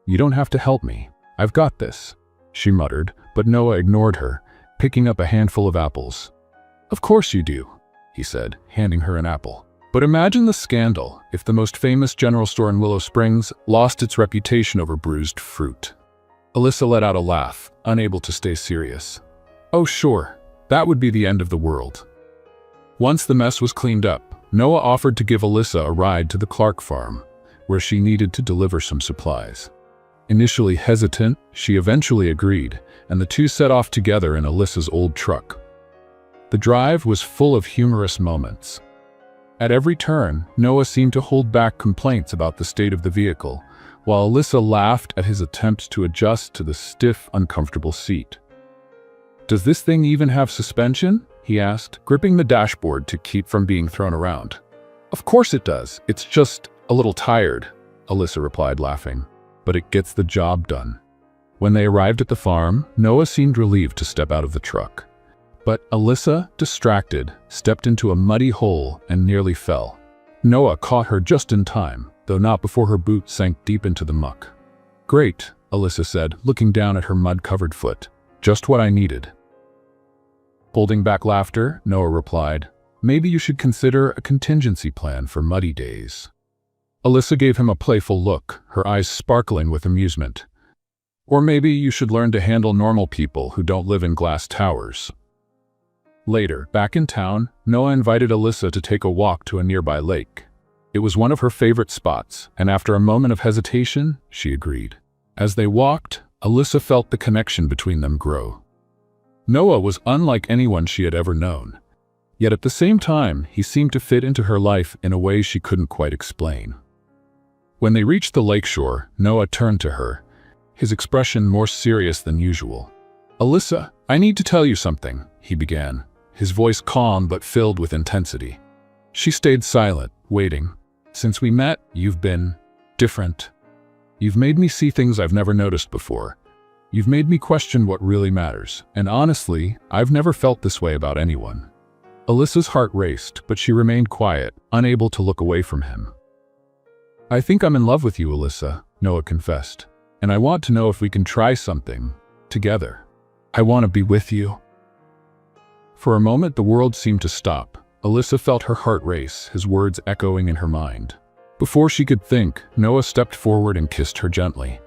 "You don't have to help me. I've got this," she muttered, but Noah ignored her, picking up a handful of apples. "Of course you do," he said, handing her an apple. "But imagine the scandal if the most famous general store in Willow Springs lost its reputation over bruised fruit." Alyssa let out a laugh, unable to stay serious. Oh sure, that would be the end of the world. Once the mess was cleaned up, Noah offered to give Alyssa a ride to the Clark farm, where she needed to deliver some supplies. Initially hesitant, she eventually agreed, and the two set off together in Alyssa's old truck. The drive was full of humorous moments. At every turn, Noah seemed to hold back complaints about the state of the vehicle, while Alyssa laughed at his attempts to adjust to the stiff, uncomfortable seat. "Does this thing even have suspension?" he asked, gripping the dashboard to keep from being thrown around. "Of course it does. It's just a little tired," Alyssa replied, laughing. "But it gets the job done." When they arrived at the farm, Noah seemed relieved to step out of the truck. But Alyssa, distracted, stepped into a muddy hole and nearly fell. Noah caught her just in time, though not before her boot sank deep into the muck. "Great," Alyssa said, looking down at her mud-covered foot. "Just what I needed." Holding back laughter, Noah replied, "Maybe you should consider a contingency plan for muddy days." Alyssa gave him a playful look, her eyes sparkling with amusement. "Or maybe you should learn to handle normal people who don't live in glass towers." Later, back in town, Noah invited Alyssa to take a walk to a nearby lake. It was one of her favorite spots, and after a moment of hesitation, she agreed. As they walked, Alyssa felt the connection between them grow. Noah was unlike anyone she had ever known. Yet at the same time, he seemed to fit into her life in a way she couldn't quite explain. When they reached the lakeshore, Noah turned to her, his expression more serious than usual. "Alyssa, I need to tell you something," he began, his voice calm but filled with intensity. She stayed silent, waiting. "Since we met, you've been different. You've made me see things I've never noticed before. You've made me question what really matters, and honestly, I've never felt this way about anyone." Alyssa's heart raced, but she remained quiet, unable to look away from him. "I think I'm in love with you, Alyssa," Noah confessed, "and I want to know if we can try something together. I want to be with you." For a moment, the world seemed to stop. Alyssa felt her heart race, his words echoing in her mind. Before she could think, Noah stepped forward and kissed her gently.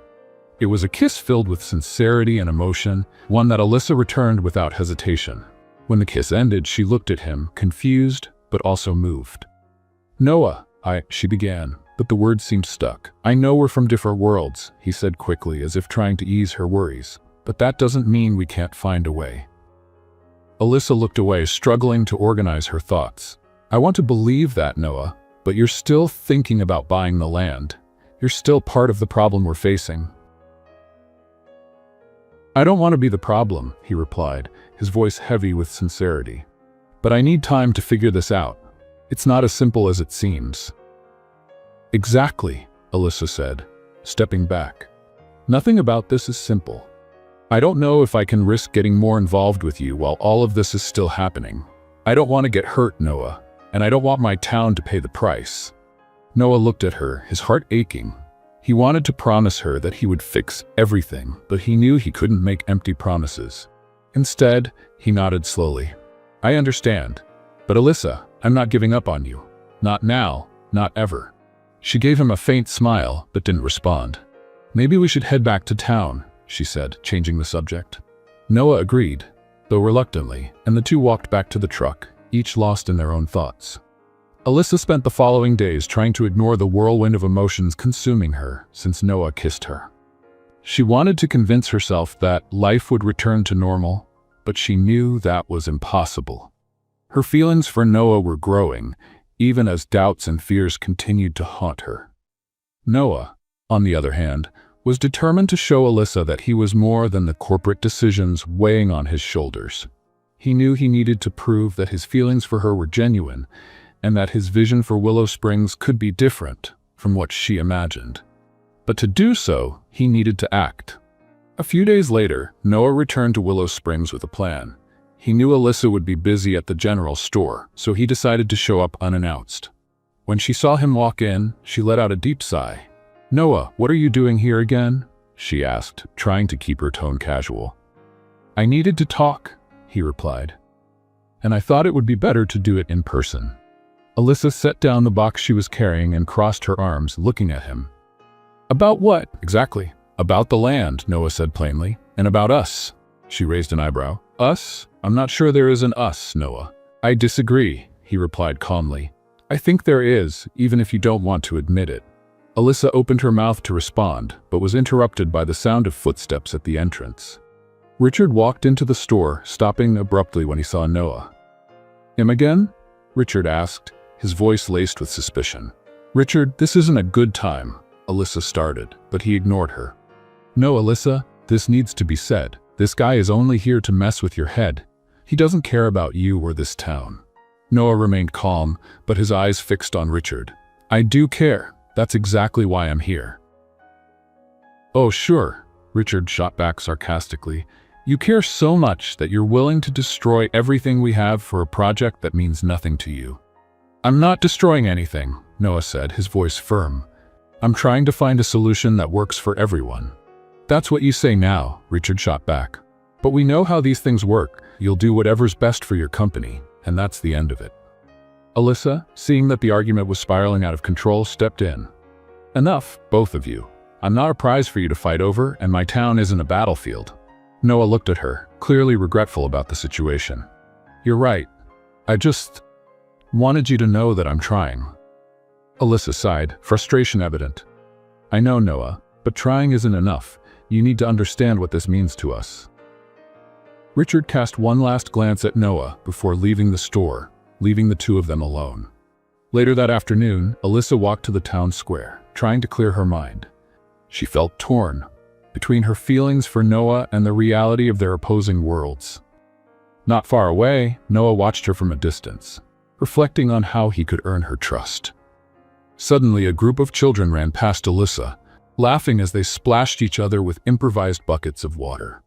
It was a kiss filled with sincerity and emotion, one that Alyssa returned without hesitation. When the kiss ended, she looked at him, confused, but also moved. "Noah, she began, but the words seemed stuck. "I know we're from different worlds," he said quickly, as if trying to ease her worries. "But that doesn't mean we can't find a way." Alyssa looked away, struggling to organize her thoughts. "I want to believe that, Noah, but you're still thinking about buying the land. You're still part of the problem we're facing." "I don't want to be the problem," he replied, his voice heavy with sincerity. "But I need time to figure this out. It's not as simple as it seems." "Exactly," Alyssa said, stepping back. "Nothing about this is simple. I don't know if I can risk getting more involved with you while all of this is still happening. I don't want to get hurt, Noah, and I don't want my town to pay the price." Noah looked at her, his heart aching. He wanted to promise her that he would fix everything, but he knew he couldn't make empty promises. Instead, he nodded slowly. "I understand. But Alyssa, I'm not giving up on you. Not now, not ever." She gave him a faint smile, but didn't respond. "Maybe we should head back to town," she said, changing the subject. Noah agreed, though reluctantly, and the two walked back to the truck, each lost in their own thoughts. Alyssa spent the following days trying to ignore the whirlwind of emotions consuming her since Noah kissed her. She wanted to convince herself that life would return to normal, but she knew that was impossible. Her feelings for Noah were growing, even as doubts and fears continued to haunt her. Noah, on the other hand, was determined to show Alyssa that he was more than the corporate decisions weighing on his shoulders. He knew he needed to prove that his feelings for her were genuine, and that his vision for Willow Springs could be different from what she imagined. But to do so, he needed to act. A few days later, Noah returned to Willow Springs with a plan. He knew Alyssa would be busy at the general store, so he decided to show up unannounced. When she saw him walk in, she let out a deep sigh. "Noah, what are you doing here again?" she asked, trying to keep her tone casual. "I needed to talk," he replied. "And I thought it would be better to do it in person." Alyssa set down the box she was carrying and crossed her arms, looking at him. "About what, exactly?" About the land, Noah said plainly. And about us. She raised an eyebrow. Us? I'm not sure there is an us, Noah. I disagree, he replied calmly. I think there is, even if you don't want to admit it. Alyssa opened her mouth to respond, but was interrupted by the sound of footsteps at the entrance. Richard walked into the store, stopping abruptly when he saw Noah. Him again? Richard asked, his voice laced with suspicion. Richard, this isn't a good time, Alyssa started, but he ignored her. No, Alyssa, this needs to be said. This guy is only here to mess with your head. He doesn't care about you or this town. Noah remained calm, but his eyes fixed on Richard. I do care. That's exactly why I'm here. Oh, sure, Richard shot back sarcastically. You care so much that you're willing to destroy everything we have for a project that means nothing to you. I'm not destroying anything, Noah said, his voice firm. I'm trying to find a solution that works for everyone. That's what you say now, Richard shot back. But we know how these things work. You'll do whatever's best for your company, and that's the end of it. Alyssa, seeing that the argument was spiraling out of control, stepped in. Enough, both of you. I'm not a prize for you to fight over, and my town isn't a battlefield. Noah looked at her, clearly regretful about the situation. You're right. I just wanted you to know that I'm trying. Alyssa sighed, frustration evident. I know, Noah, but trying isn't enough. You need to understand what this means to us. Richard cast one last glance at Noah before leaving the store, leaving the two of them alone. Later that afternoon, Alyssa walked to the town square, trying to clear her mind. She felt torn between her feelings for Noah and the reality of their opposing worlds. Not far away, Noah watched her from a distance, reflecting on how he could earn her trust. Suddenly, a group of children ran past Alyssa, laughing as they splashed each other with improvised buckets of water.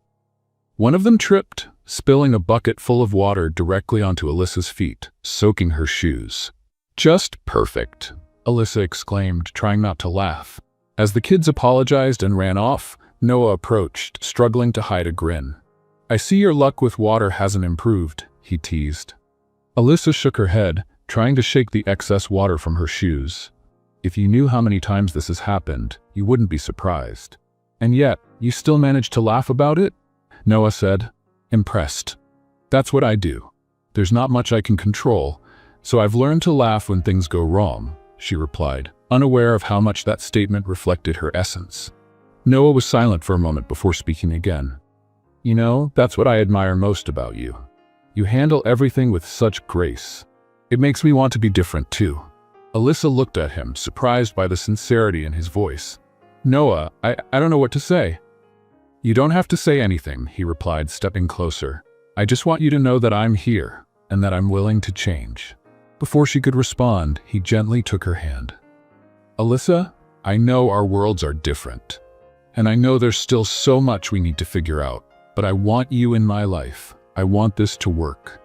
One of them tripped, spilling a bucket full of water directly onto Alyssa's feet, soaking her shoes. Just perfect, Alyssa exclaimed, trying not to laugh. As the kids apologized and ran off, Noah approached, struggling to hide a grin. I see your luck with water hasn't improved, he teased. Alyssa shook her head, trying to shake the excess water from her shoes. If you knew how many times this has happened, you wouldn't be surprised. And yet, you still managed to laugh about it? Noah said, impressed. That's what I do. There's not much I can control, so I've learned to laugh when things go wrong, she replied, unaware of how much that statement reflected her essence. Noah was silent for a moment before speaking again. You know, that's what I admire most about you. You handle everything with such grace. It makes me want to be different too. Alyssa looked at him, surprised by the sincerity in his voice. Noah, I don't know what to say. You don't have to say anything, he replied, stepping closer. I just want you to know that I'm here, and that I'm willing to change. Before she could respond, he gently took her hand. Alyssa, I know our worlds are different, and I know there's still so much we need to figure out, but I want you in my life. I want this to work.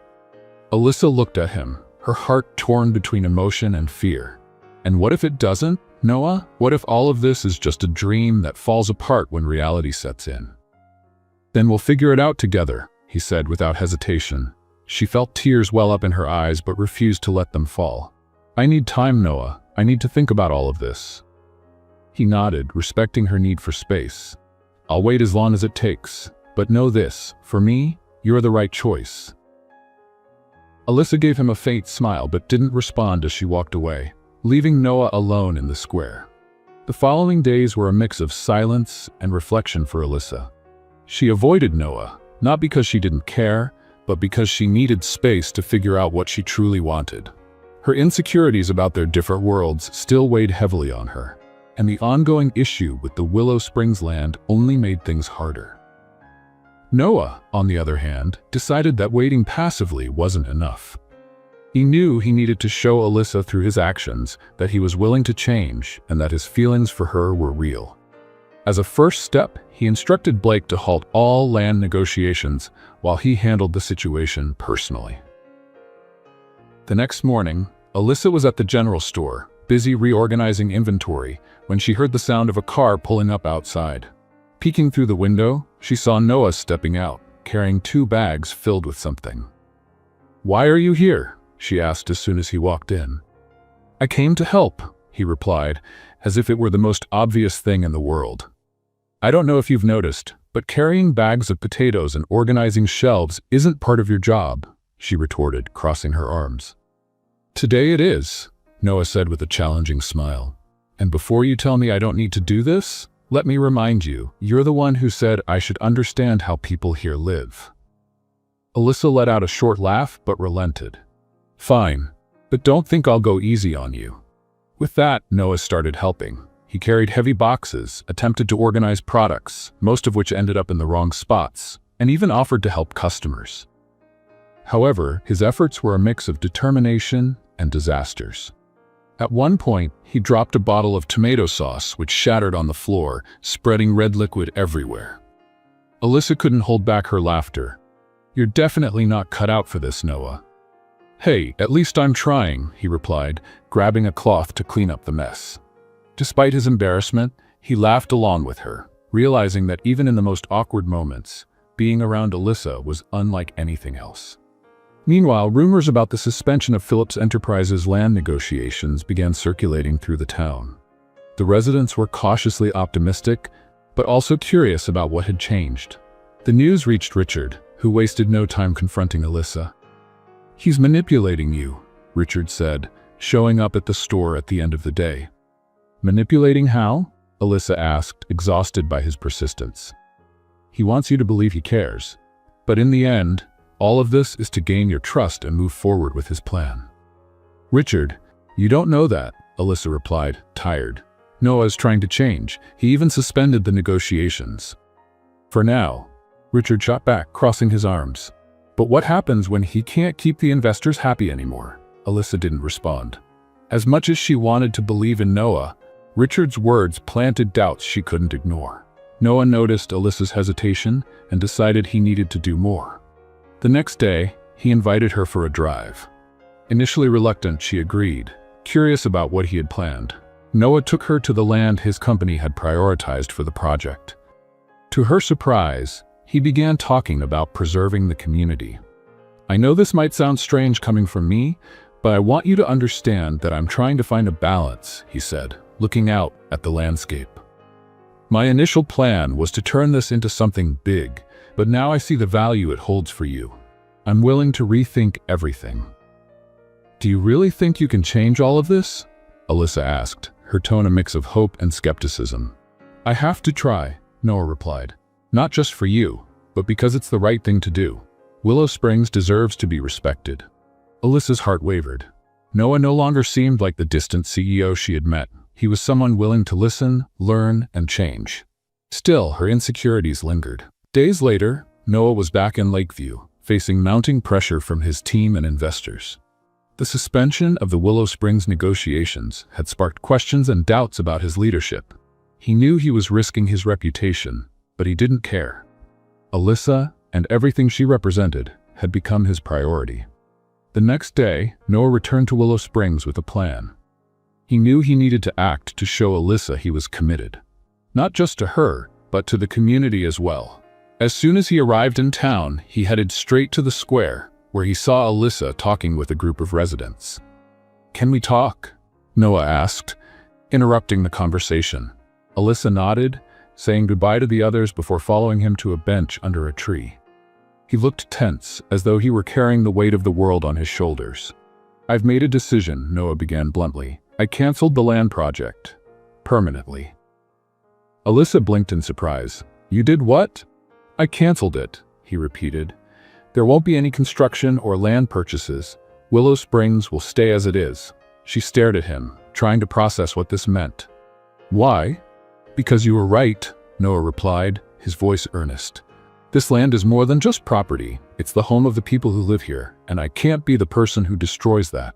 Alyssa looked at him, her heart torn between emotion and fear. And what if it doesn't, Noah? What if all of this is just a dream that falls apart when reality sets in? Then we'll figure it out together, he said without hesitation. She felt tears well up in her eyes but refused to let them fall. I need time, Noah. I need to think about all of this. He nodded, respecting her need for space. I'll wait as long as it takes, but know this, for me, you're the right choice. Alyssa gave him a faint smile but didn't respond as she walked away, leaving Noah alone in the square. The following days were a mix of silence and reflection for Alyssa. She avoided Noah, not because she didn't care, but because she needed space to figure out what she truly wanted. Her insecurities about their different worlds still weighed heavily on her, and the ongoing issue with the Willow Springs land only made things harder. Noah, on the other hand, decided that waiting passively wasn't enough. He knew he needed to show Alyssa through his actions that he was willing to change and that his feelings for her were real. As a first step, he instructed Blake to halt all land negotiations while he handled the situation personally. The next morning, Alyssa was at the general store, busy reorganizing inventory, when she heard the sound of a car pulling up outside. Peeking through the window, she saw Noah stepping out, carrying 2 bags filled with something. "Why are you here?" she asked as soon as he walked in. "I came to help," he replied, as if it were the most obvious thing in the world. I don't know if you've noticed, but carrying bags of potatoes and organizing shelves isn't part of your job, she retorted, crossing her arms. Today it is, Noah said with a challenging smile. And before you tell me I don't need to do this, let me remind you, you're the one who said I should understand how people here live. Alyssa let out a short laugh but relented. Fine, but don't think I'll go easy on you. With that, Noah started helping. He carried heavy boxes, attempted to organize products, most of which ended up in the wrong spots, and even offered to help customers. However, his efforts were a mix of determination and disasters. At one point, he dropped a bottle of tomato sauce which shattered on the floor, spreading red liquid everywhere. Alyssa couldn't hold back her laughter. You're definitely not cut out for this, Noah. Hey, at least I'm trying, he replied, grabbing a cloth to clean up the mess. Despite his embarrassment, he laughed along with her, realizing that even in the most awkward moments, being around Alyssa was unlike anything else. Meanwhile, rumors about the suspension of Phillips Enterprises' land negotiations began circulating through the town. The residents were cautiously optimistic, but also curious about what had changed. The news reached Richard, who wasted no time confronting Alyssa. He's manipulating you, Richard said, showing up at the store at the end of the day. Manipulating how? Alyssa asked, exhausted by his persistence. He wants you to believe he cares, but in the end, all of this is to gain your trust and move forward with his plan. Richard, you don't know that, Alyssa replied, tired. Noah is trying to change. He even suspended the negotiations. For now, Richard shot back, crossing his arms. But what happens when he can't keep the investors happy anymore? Alyssa didn't respond. As much as she wanted to believe in Noah, Richard's words planted doubts she couldn't ignore. Noah noticed Alyssa's hesitation and decided he needed to do more. The next day, he invited her for a drive. Initially reluctant, she agreed, curious about what he had planned. Noah took her to the land his company had prioritized for the project. To her surprise, he began talking about preserving the community. I know this might sound strange coming from me, but I want you to understand that I'm trying to find a balance, he said, looking out at the landscape. My initial plan was to turn this into something big, but now I see the value it holds for you. I'm willing to rethink everything. Do you really think you can change all of this? Alyssa asked, her tone a mix of hope and skepticism. I have to try, Noah replied. Not just for you, but because it's the right thing to do. Willow Springs deserves to be respected. Alyssa's heart wavered. Noah no longer seemed like the distant CEO she had met. He was someone willing to listen, learn, and change. Still, her insecurities lingered. Days later, Noah was back in Lakeview, facing mounting pressure from his team and investors. The suspension of the Willow Springs negotiations had sparked questions and doubts about his leadership. He knew he was risking his reputation, but he didn't care. Alyssa, and everything she represented, had become his priority. The next day, Noah returned to Willow Springs with a plan. He knew he needed to act to show Alyssa he was committed. Not just to her, but to the community as well. As soon as he arrived in town, he headed straight to the square, where he saw Alyssa talking with a group of residents. Can we talk? Noah asked, interrupting the conversation. Alyssa nodded, saying goodbye to the others before following him to a bench under a tree. He looked tense, as though he were carrying the weight of the world on his shoulders. I've made a decision, Noah began bluntly. I canceled the land project. Permanently. Alyssa blinked in surprise. You did what? I canceled it, he repeated. There won't be any construction or land purchases. Willow Springs will stay as it is. She stared at him, trying to process what this meant. Why? Because you were right, Noah replied, his voice earnest. This land is more than just property. It's the home of the people who live here, and I can't be the person who destroys that.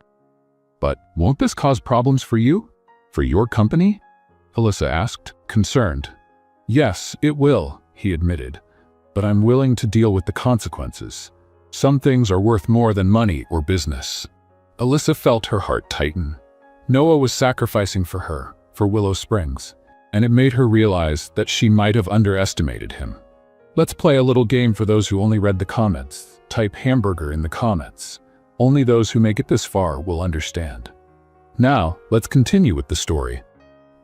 But won't this cause problems for you? For your company? Alyssa asked, concerned. Yes, it will, he admitted. But I'm willing to deal with the consequences. Some things are worth more than money or business. Alyssa felt her heart tighten. Noah was sacrificing for her, for Willow Springs, and it made her realize that she might have underestimated him. Let's play a little game for those who only read the comments. Type hamburger in the comments. Only those who make it this far will understand. Now, let's continue with the story.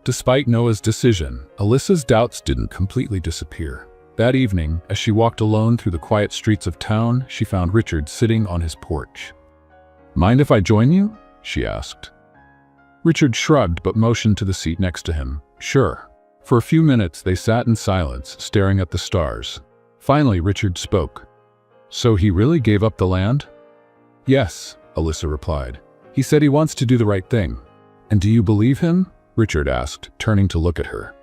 Despite Noah's decision, Alyssa's doubts didn't completely disappear. That evening, as she walked alone through the quiet streets of town, she found Richard sitting on his porch. "Mind if I join you?" she asked. Richard shrugged but motioned to the seat next to him. "Sure." For a few minutes, they sat in silence, staring at the stars. Finally, Richard spoke. "So he really gave up the land?" "Yes," Alyssa replied. "He said he wants to do the right thing." "And do you believe him?" Richard asked, turning to look at her.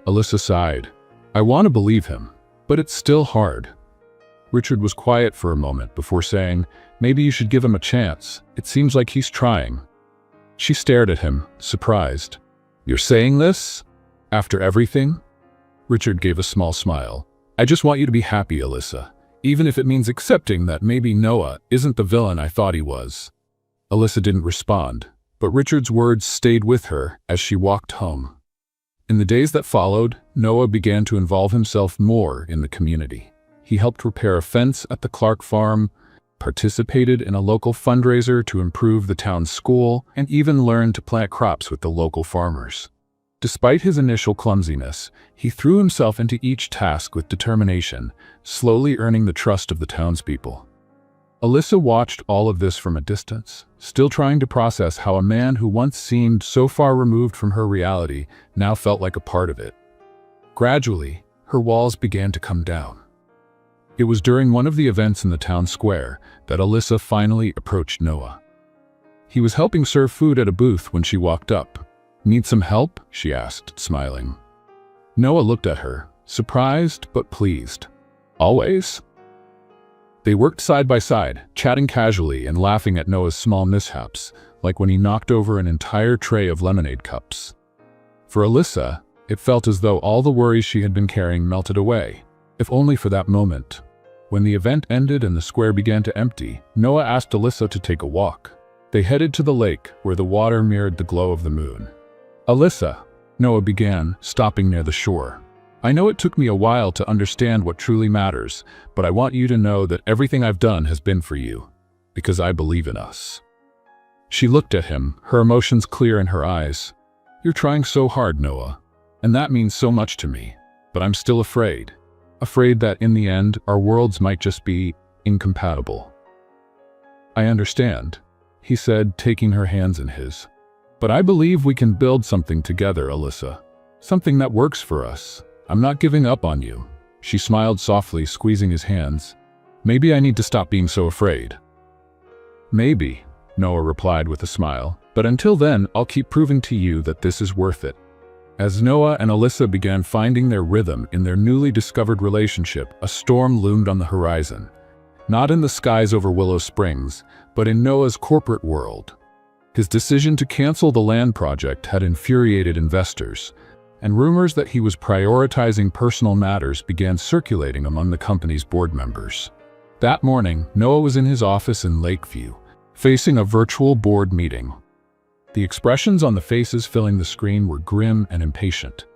Alyssa sighed. "I want to believe him, but it's still hard." Richard was quiet for a moment before saying, "Maybe you should give him a chance. It seems like he's trying." She stared at him, surprised. "You're saying this? After everything?" Richard gave a small smile. "I just want you to be happy, Alyssa, even if it means accepting that maybe Noah isn't the villain I thought he was." Alyssa didn't respond, but Richard's words stayed with her as she walked home. In the days that followed, Noah began to involve himself more in the community. He helped repair a fence at the Clark farm, participated in a local fundraiser to improve the town's school, and even learned to plant crops with the local farmers. Despite his initial clumsiness, he threw himself into each task with determination, slowly earning the trust of the townspeople. Alyssa watched all of this from a distance, still trying to process how a man who once seemed so far removed from her reality now felt like a part of it. Gradually, her walls began to come down. It was during one of the events in the town square that Alyssa finally approached Noah. He was helping serve food at a booth when she walked up. "Need some help?" she asked, smiling. Noah looked at her, surprised but pleased. "Always?" They worked side by side, chatting casually and laughing at Noah's small mishaps, like when he knocked over an entire tray of lemonade cups. For Alyssa, it felt as though all the worries she had been carrying melted away, if only for that moment. When the event ended and the square began to empty, Noah asked Alyssa to take a walk. They headed to the lake, where the water mirrored the glow of the moon. "Alyssa," Noah began, stopping near the shore. "I know it took me a while to understand what truly matters, but I want you to know that everything I've done has been for you, because I believe in us." She looked at him, her emotions clear in her eyes. "You're trying so hard, Noah, and that means so much to me, but I'm still afraid. Afraid that in the end, our worlds might just be incompatible." "I understand," he said, taking her hands in his. "But I believe we can build something together, Alyssa. Something that works for us. I'm not giving up on you." She smiled softly, squeezing his hands. "Maybe I need to stop being so afraid." "Maybe," Noah replied with a smile. "But until then, I'll keep proving to you that this is worth it." As Noah and Alyssa began finding their rhythm in their newly discovered relationship, a storm loomed on the horizon. Not in the skies over Willow Springs, but in Noah's corporate world. His decision to cancel the land project had infuriated investors, and rumors that he was prioritizing personal matters began circulating among the company's board members. That morning, Noah was in his office in Lakeview, facing a virtual board meeting. The expressions on the faces filling the screen were grim and impatient.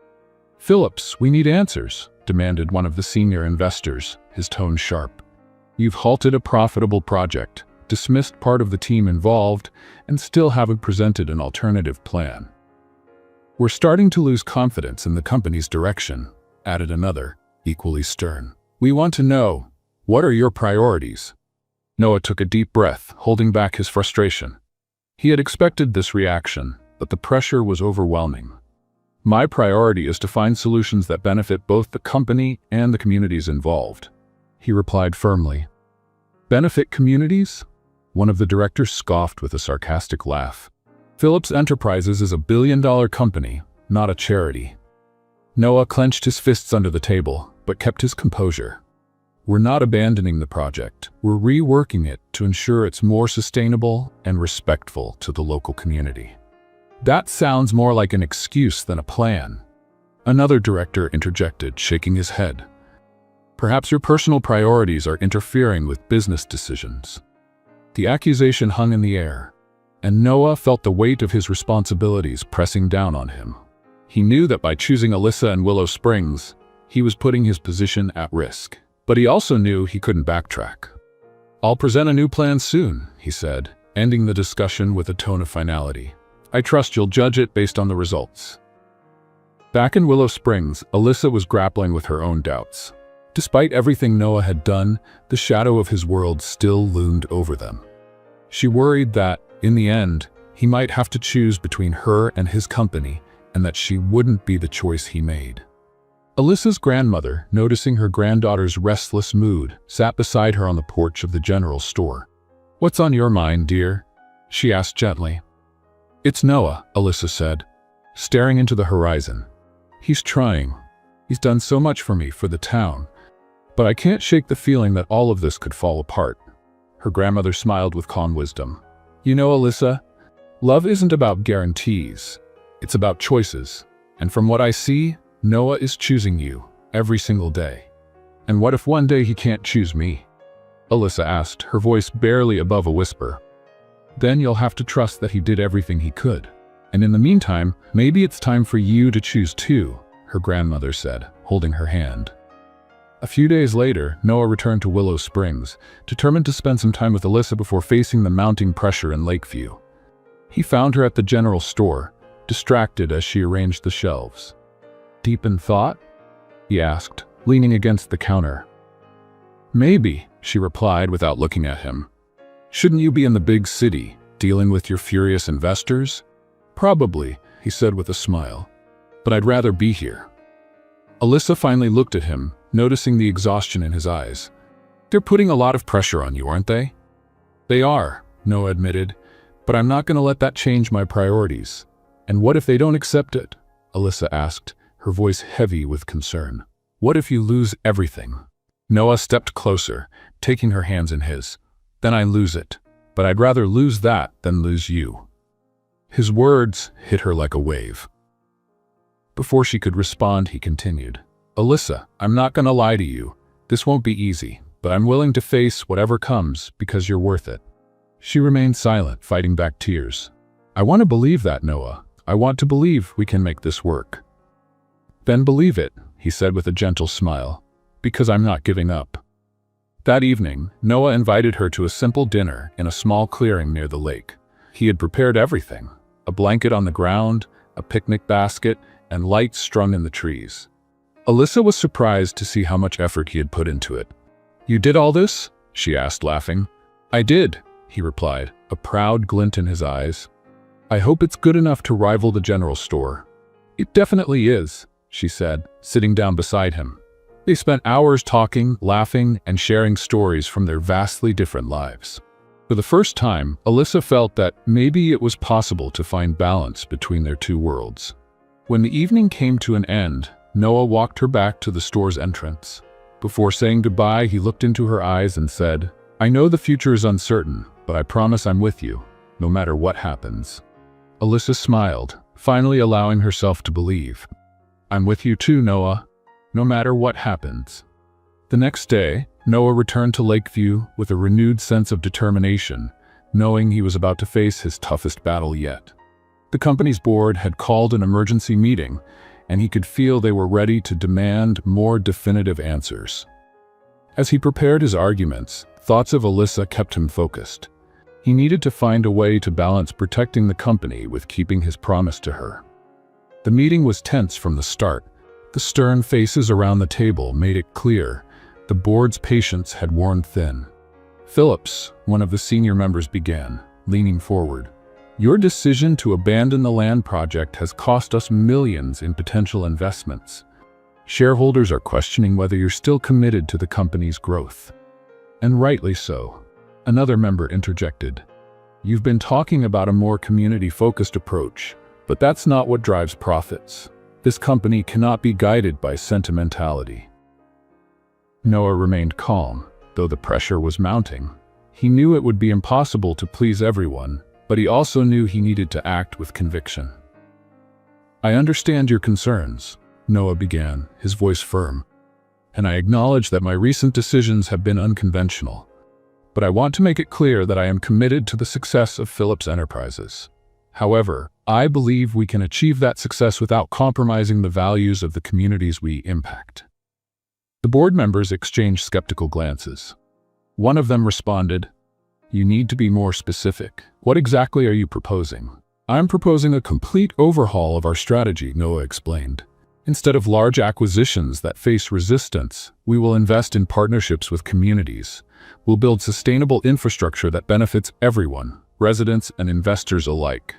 "Phillips, we need answers," demanded one of the senior investors, his tone sharp. "You've halted a profitable project, dismissed part of the team involved, and still haven't presented an alternative plan. We're starting to lose confidence in the company's direction," added another, equally stern. "We want to know, what are your priorities?" Noah took a deep breath, holding back his frustration. He had expected this reaction, but the pressure was overwhelming. "My priority is to find solutions that benefit both the company and the communities involved," he replied firmly. "Benefit communities?" One of the directors scoffed with a sarcastic laugh. "Phillips Enterprises is a billion-dollar company, not a charity." Noah clenched his fists under the table, but kept his composure. "We're not abandoning the project. We're reworking it to ensure it's more sustainable and respectful to the local community." "That sounds more like an excuse than a plan," another director interjected, shaking his head. "Perhaps your personal priorities are interfering with business decisions." The accusation hung in the air, and Noah felt the weight of his responsibilities pressing down on him. He knew that by choosing Alyssa and Willow Springs, he was putting his position at risk. But he also knew he couldn't backtrack. "I'll present a new plan soon," he said, ending the discussion with a tone of finality. "I trust you'll judge it based on the results." Back in Willow Springs, Alyssa was grappling with her own doubts. Despite everything Noah had done, the shadow of his world still loomed over them. She worried that, in the end, he might have to choose between her and his company, and that she wouldn't be the choice he made. Alyssa's grandmother, noticing her granddaughter's restless mood, sat beside her on the porch of the general store. "What's on your mind, dear?" she asked gently. "It's Noah," Alyssa said, staring into the horizon. "He's trying. He's done so much for me, for the town. But I can't shake the feeling that all of this could fall apart." Her grandmother smiled with calm wisdom. "You know, Alyssa, love isn't about guarantees. It's about choices. And from what I see, Noah is choosing you every single day. And what if one day he can't choose me?" Alyssa asked, her voice barely above a whisper. "Then you'll have to trust that he did everything he could. And in the meantime, maybe it's time for you to choose too," her grandmother said, holding her hand. A few days later, Noah returned to Willow Springs, determined to spend some time with Alyssa before facing the mounting pressure in Lakeview. He found her at the general store, distracted as she arranged the shelves. "Deep in thought?" he asked, leaning against the counter. "Maybe," she replied without looking at him. "Shouldn't you be in the big city, dealing with your furious investors?" "Probably," he said with a smile. "But I'd rather be here." Alyssa finally looked at him, noticing the exhaustion in his eyes. "They're putting a lot of pressure on you, aren't they?" "They are," Noah admitted, "but I'm not going to let that change my priorities." "And what if they don't accept it?" Alyssa asked, her voice heavy with concern. "What if you lose everything?" Noah stepped closer, taking her hands in his. "Then I lose it. But I'd rather lose that than lose you." His words hit her like a wave. Before she could respond, he continued. "Alyssa, I'm not going to lie to you. This won't be easy, but I'm willing to face whatever comes because you're worth it." She remained silent, fighting back tears. "I want to believe that, Noah. I want to believe we can make this work." "Then believe it," he said with a gentle smile, "because I'm not giving up." That evening, Noah invited her to a simple dinner in a small clearing near the lake. He had prepared everything: a blanket on the ground, a picnic basket, and lights strung in the trees. Alyssa was surprised to see how much effort he had put into it. "You did all this?" she asked, laughing. "I did," he replied, a proud glint in his eyes. "I hope it's good enough to rival the general store." "It definitely is," she said, sitting down beside him. They spent hours talking, laughing, and sharing stories from their vastly different lives. For the first time, Alyssa felt that maybe it was possible to find balance between their two worlds. When the evening came to an end, Noah walked her back to the store's entrance. Before saying goodbye, he looked into her eyes and said, "I know the future is uncertain, but I promise I'm with you, no matter what happens." Alyssa smiled, finally allowing herself to believe. "I'm with you too, Noah, no matter what happens." The next day, Noah returned to Lakeview with a renewed sense of determination, knowing he was about to face his toughest battle yet. The company's board had called an emergency meeting, and he could feel they were ready to demand more definitive answers. As he prepared his arguments, thoughts of Alyssa kept him focused. He needed to find a way to balance protecting the company with keeping his promise to her. The meeting was tense from the start. The stern faces around the table made it clear the board's patience had worn thin. Phillips, one of the senior members, began, leaning forward. "Your decision to abandon the land project has cost us millions in potential investments. Shareholders are questioning whether you're still committed to the company's growth." "And rightly so," another member interjected. "You've been talking about a more community-focused approach, but that's not what drives profits. This company cannot be guided by sentimentality." Noah remained calm, though the pressure was mounting. He knew it would be impossible to please everyone, but he also knew he needed to act with conviction. "I understand your concerns," Noah began, his voice firm, "and I acknowledge that my recent decisions have been unconventional. But I want to make it clear that I am committed to the success of Phillips Enterprises. However, I believe we can achieve that success without compromising the values of the communities we impact." The board members exchanged skeptical glances. One of them responded, "You need to be more specific. What exactly are you proposing?" "I'm proposing a complete overhaul of our strategy," Noah explained. Instead of large acquisitions that face resistance, we will invest in partnerships with communities. We'll build sustainable infrastructure that benefits everyone, residents and investors alike.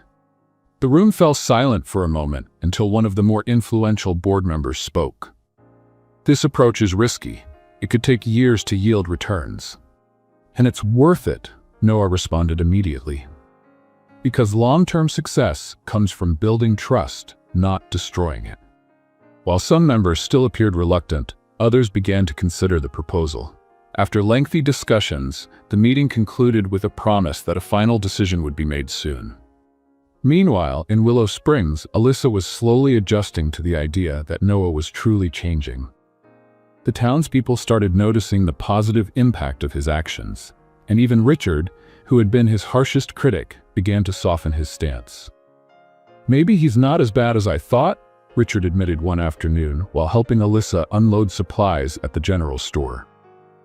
The room fell silent for a moment until one of the more influential board members spoke. This approach is risky. It could take years to yield returns. And it's worth it, Noah responded immediately. Because long-term success comes from building trust, not destroying it. While some members still appeared reluctant, others began to consider the proposal. After lengthy discussions, the meeting concluded with a promise that a final decision would be made soon. Meanwhile, in Willow Springs, Alyssa was slowly adjusting to the idea that Noah was truly changing. The townspeople started noticing the positive impact of his actions, and even Richard, who had been his harshest critic, began to soften his stance. "Maybe he's not as bad as I thought," Richard admitted one afternoon while helping Alyssa unload supplies at the general store.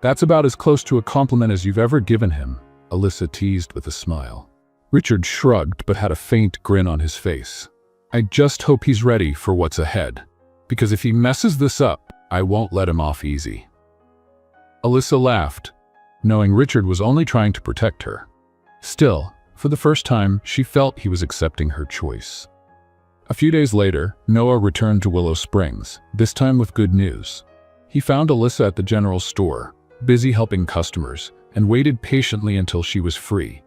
"That's about as close to a compliment as you've ever given him," Alyssa teased with a smile. Richard shrugged but had a faint grin on his face. "I just hope he's ready for what's ahead, because if he messes this up, I won't let him off easy." Alyssa laughed, knowing Richard was only trying to protect her. Still, for the first time, she felt he was accepting her choice. A few days later, Noah returned to Willow Springs, this time with good news. He found Alyssa at the general store, busy helping customers, and waited patiently until she was free.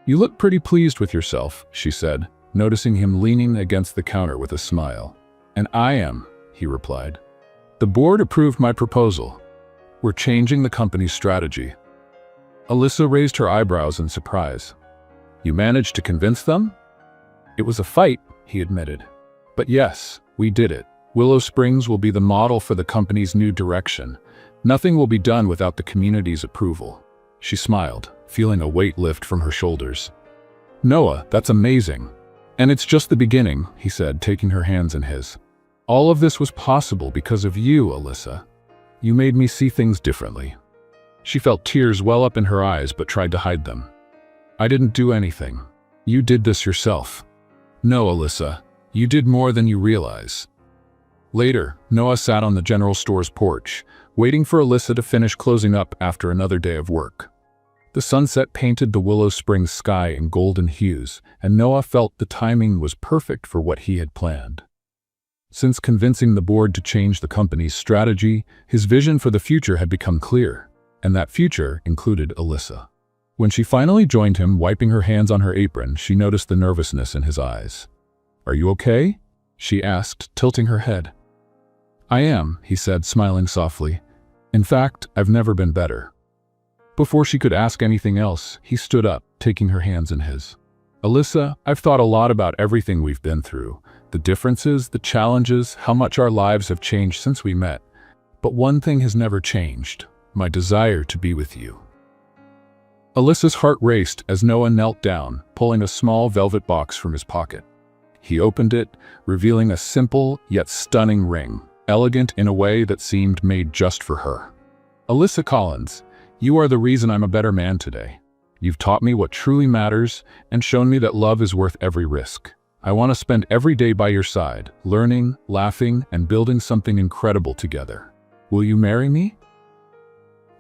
"You look pretty pleased with yourself," she said, noticing him leaning against the counter with a smile. "And I am," he replied. "The board approved my proposal. We're changing the company's strategy." Alyssa raised her eyebrows in surprise. "You managed to convince them?" "It was a fight," he admitted. "But yes, we did it. Willow Springs will be the model for the company's new direction. Nothing will be done without the community's approval." She smiled, feeling a weight lift from her shoulders. "Noah, that's amazing. And it's just the beginning," he said, taking her hands in his. "All of this was possible because of you, Alyssa. You made me see things differently." She felt tears well up in her eyes but tried to hide them. "I didn't do anything. You did this yourself." "No, Alyssa, you did more than you realize." Later, Noah sat on the general store's porch, waiting for Alyssa to finish closing up after another day of work. The sunset painted the Willow Springs sky in golden hues, and Noah felt the timing was perfect for what he had planned. Since convincing the board to change the company's strategy, his vision for the future had become clear, and that future included Alyssa. When she finally joined him, wiping her hands on her apron, she noticed the nervousness in his eyes. "Are you okay?" she asked, tilting her head. "I am," he said, smiling softly. "In fact, I've never been better." Before she could ask anything else, he stood up, taking her hands in his. "Alyssa, I've thought a lot about everything we've been through, the differences, the challenges, how much our lives have changed since we met. But one thing has never changed, my desire to be with you." Alyssa's heart raced as Noah knelt down, pulling a small velvet box from his pocket. He opened it, revealing a simple yet stunning ring, elegant in a way that seemed made just for her. "Alyssa Collins, you are the reason I'm a better man today. You've taught me what truly matters and shown me that love is worth every risk. I want to spend every day by your side, learning, laughing, and building something incredible together. Will you marry me?"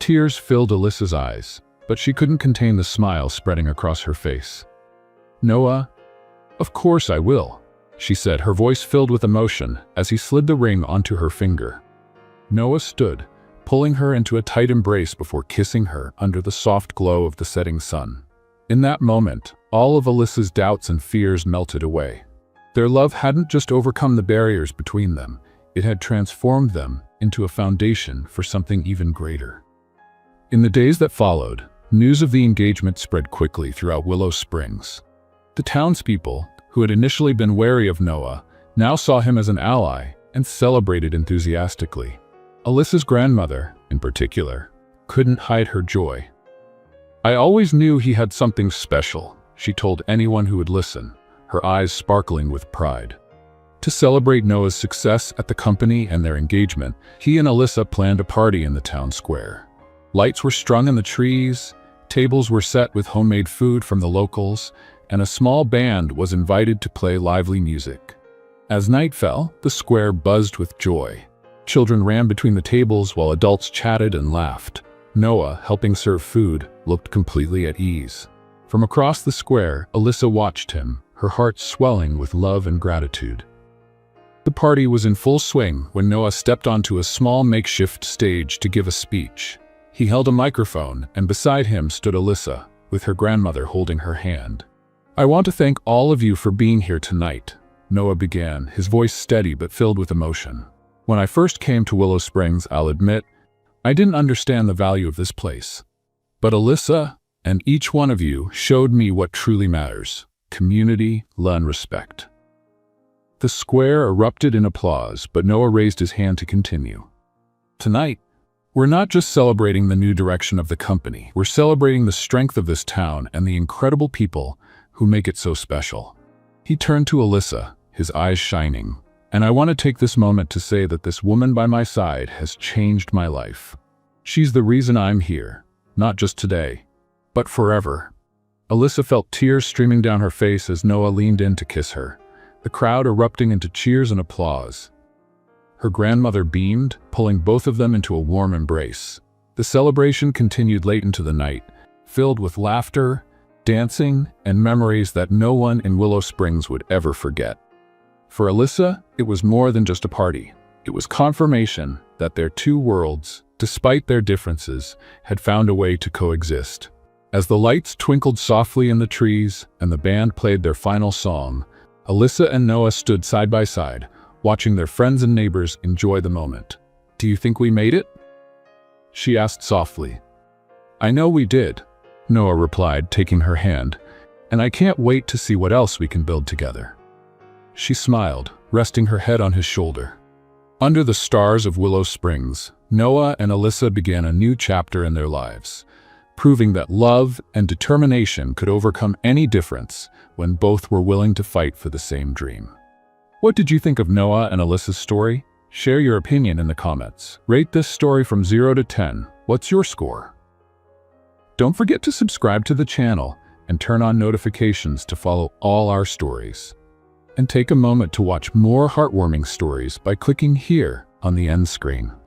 Tears filled Alyssa's eyes, but she couldn't contain the smile spreading across her face. "Noah, of course I will," she said, her voice filled with emotion as he slid the ring onto her finger. Noah stood, pulling her into a tight embrace before kissing her under the soft glow of the setting sun. In that moment, all of Alyssa's doubts and fears melted away. Their love hadn't just overcome the barriers between them, it had transformed them into a foundation for something even greater. In the days that followed, news of the engagement spread quickly throughout Willow Springs. The townspeople, who had initially been wary of Noah, now saw him as an ally and celebrated enthusiastically. Alyssa's grandmother, in particular, couldn't hide her joy. "I always knew he had something special," she told anyone who would listen, her eyes sparkling with pride. To celebrate Noah's success at the company and their engagement, he and Alyssa planned a party in the town square. Lights were strung in the trees, tables were set with homemade food from the locals, and a small band was invited to play lively music. As night fell, the square buzzed with joy. Children ran between the tables while adults chatted and laughed. Noah, helping serve food, looked completely at ease. From across the square, Alyssa watched him, her heart swelling with love and gratitude. The party was in full swing when Noah stepped onto a small makeshift stage to give a speech. He held a microphone, and beside him stood Alyssa, with her grandmother holding her hand. "I want to thank all of you for being here tonight," Noah began, his voice steady but filled with emotion. "When I first came to Willow Springs, I'll admit, I didn't understand the value of this place. But Alyssa and each one of you showed me what truly matters: community, love, and respect." The square erupted in applause, but Noah raised his hand to continue. "Tonight, we're not just celebrating the new direction of the company, we're celebrating the strength of this town and the incredible people who make it so special." He turned to Alyssa, his eyes shining. "And I want to take this moment to say that this woman by my side has changed my life. She's the reason I'm here, not just today, but forever." Alyssa felt tears streaming down her face as Noah leaned in to kiss her, the crowd erupting into cheers and applause. Her grandmother beamed, pulling both of them into a warm embrace. The celebration continued late into the night, filled with laughter, dancing, and memories that no one in Willow Springs would ever forget. For Alyssa, it was more than just a party. It was confirmation that their two worlds, despite their differences, had found a way to coexist. As the lights twinkled softly in the trees and the band played their final song, Alyssa and Noah stood side by side, watching their friends and neighbors enjoy the moment. "Do you think we made it?" she asked softly. "I know we did," Noah replied, taking her hand, "and I can't wait to see what else we can build together." She smiled, resting her head on his shoulder. Under the stars of Willow Springs, Noah and Alyssa began a new chapter in their lives, proving that love and determination could overcome any difference when both were willing to fight for the same dream. What did you think of Noah and Alyssa's story? Share your opinion in the comments. Rate this story from 0 to 10. What's your score? Don't forget to subscribe to the channel and turn on notifications to follow all our stories. And take a moment to watch more heartwarming stories by clicking here on the end screen.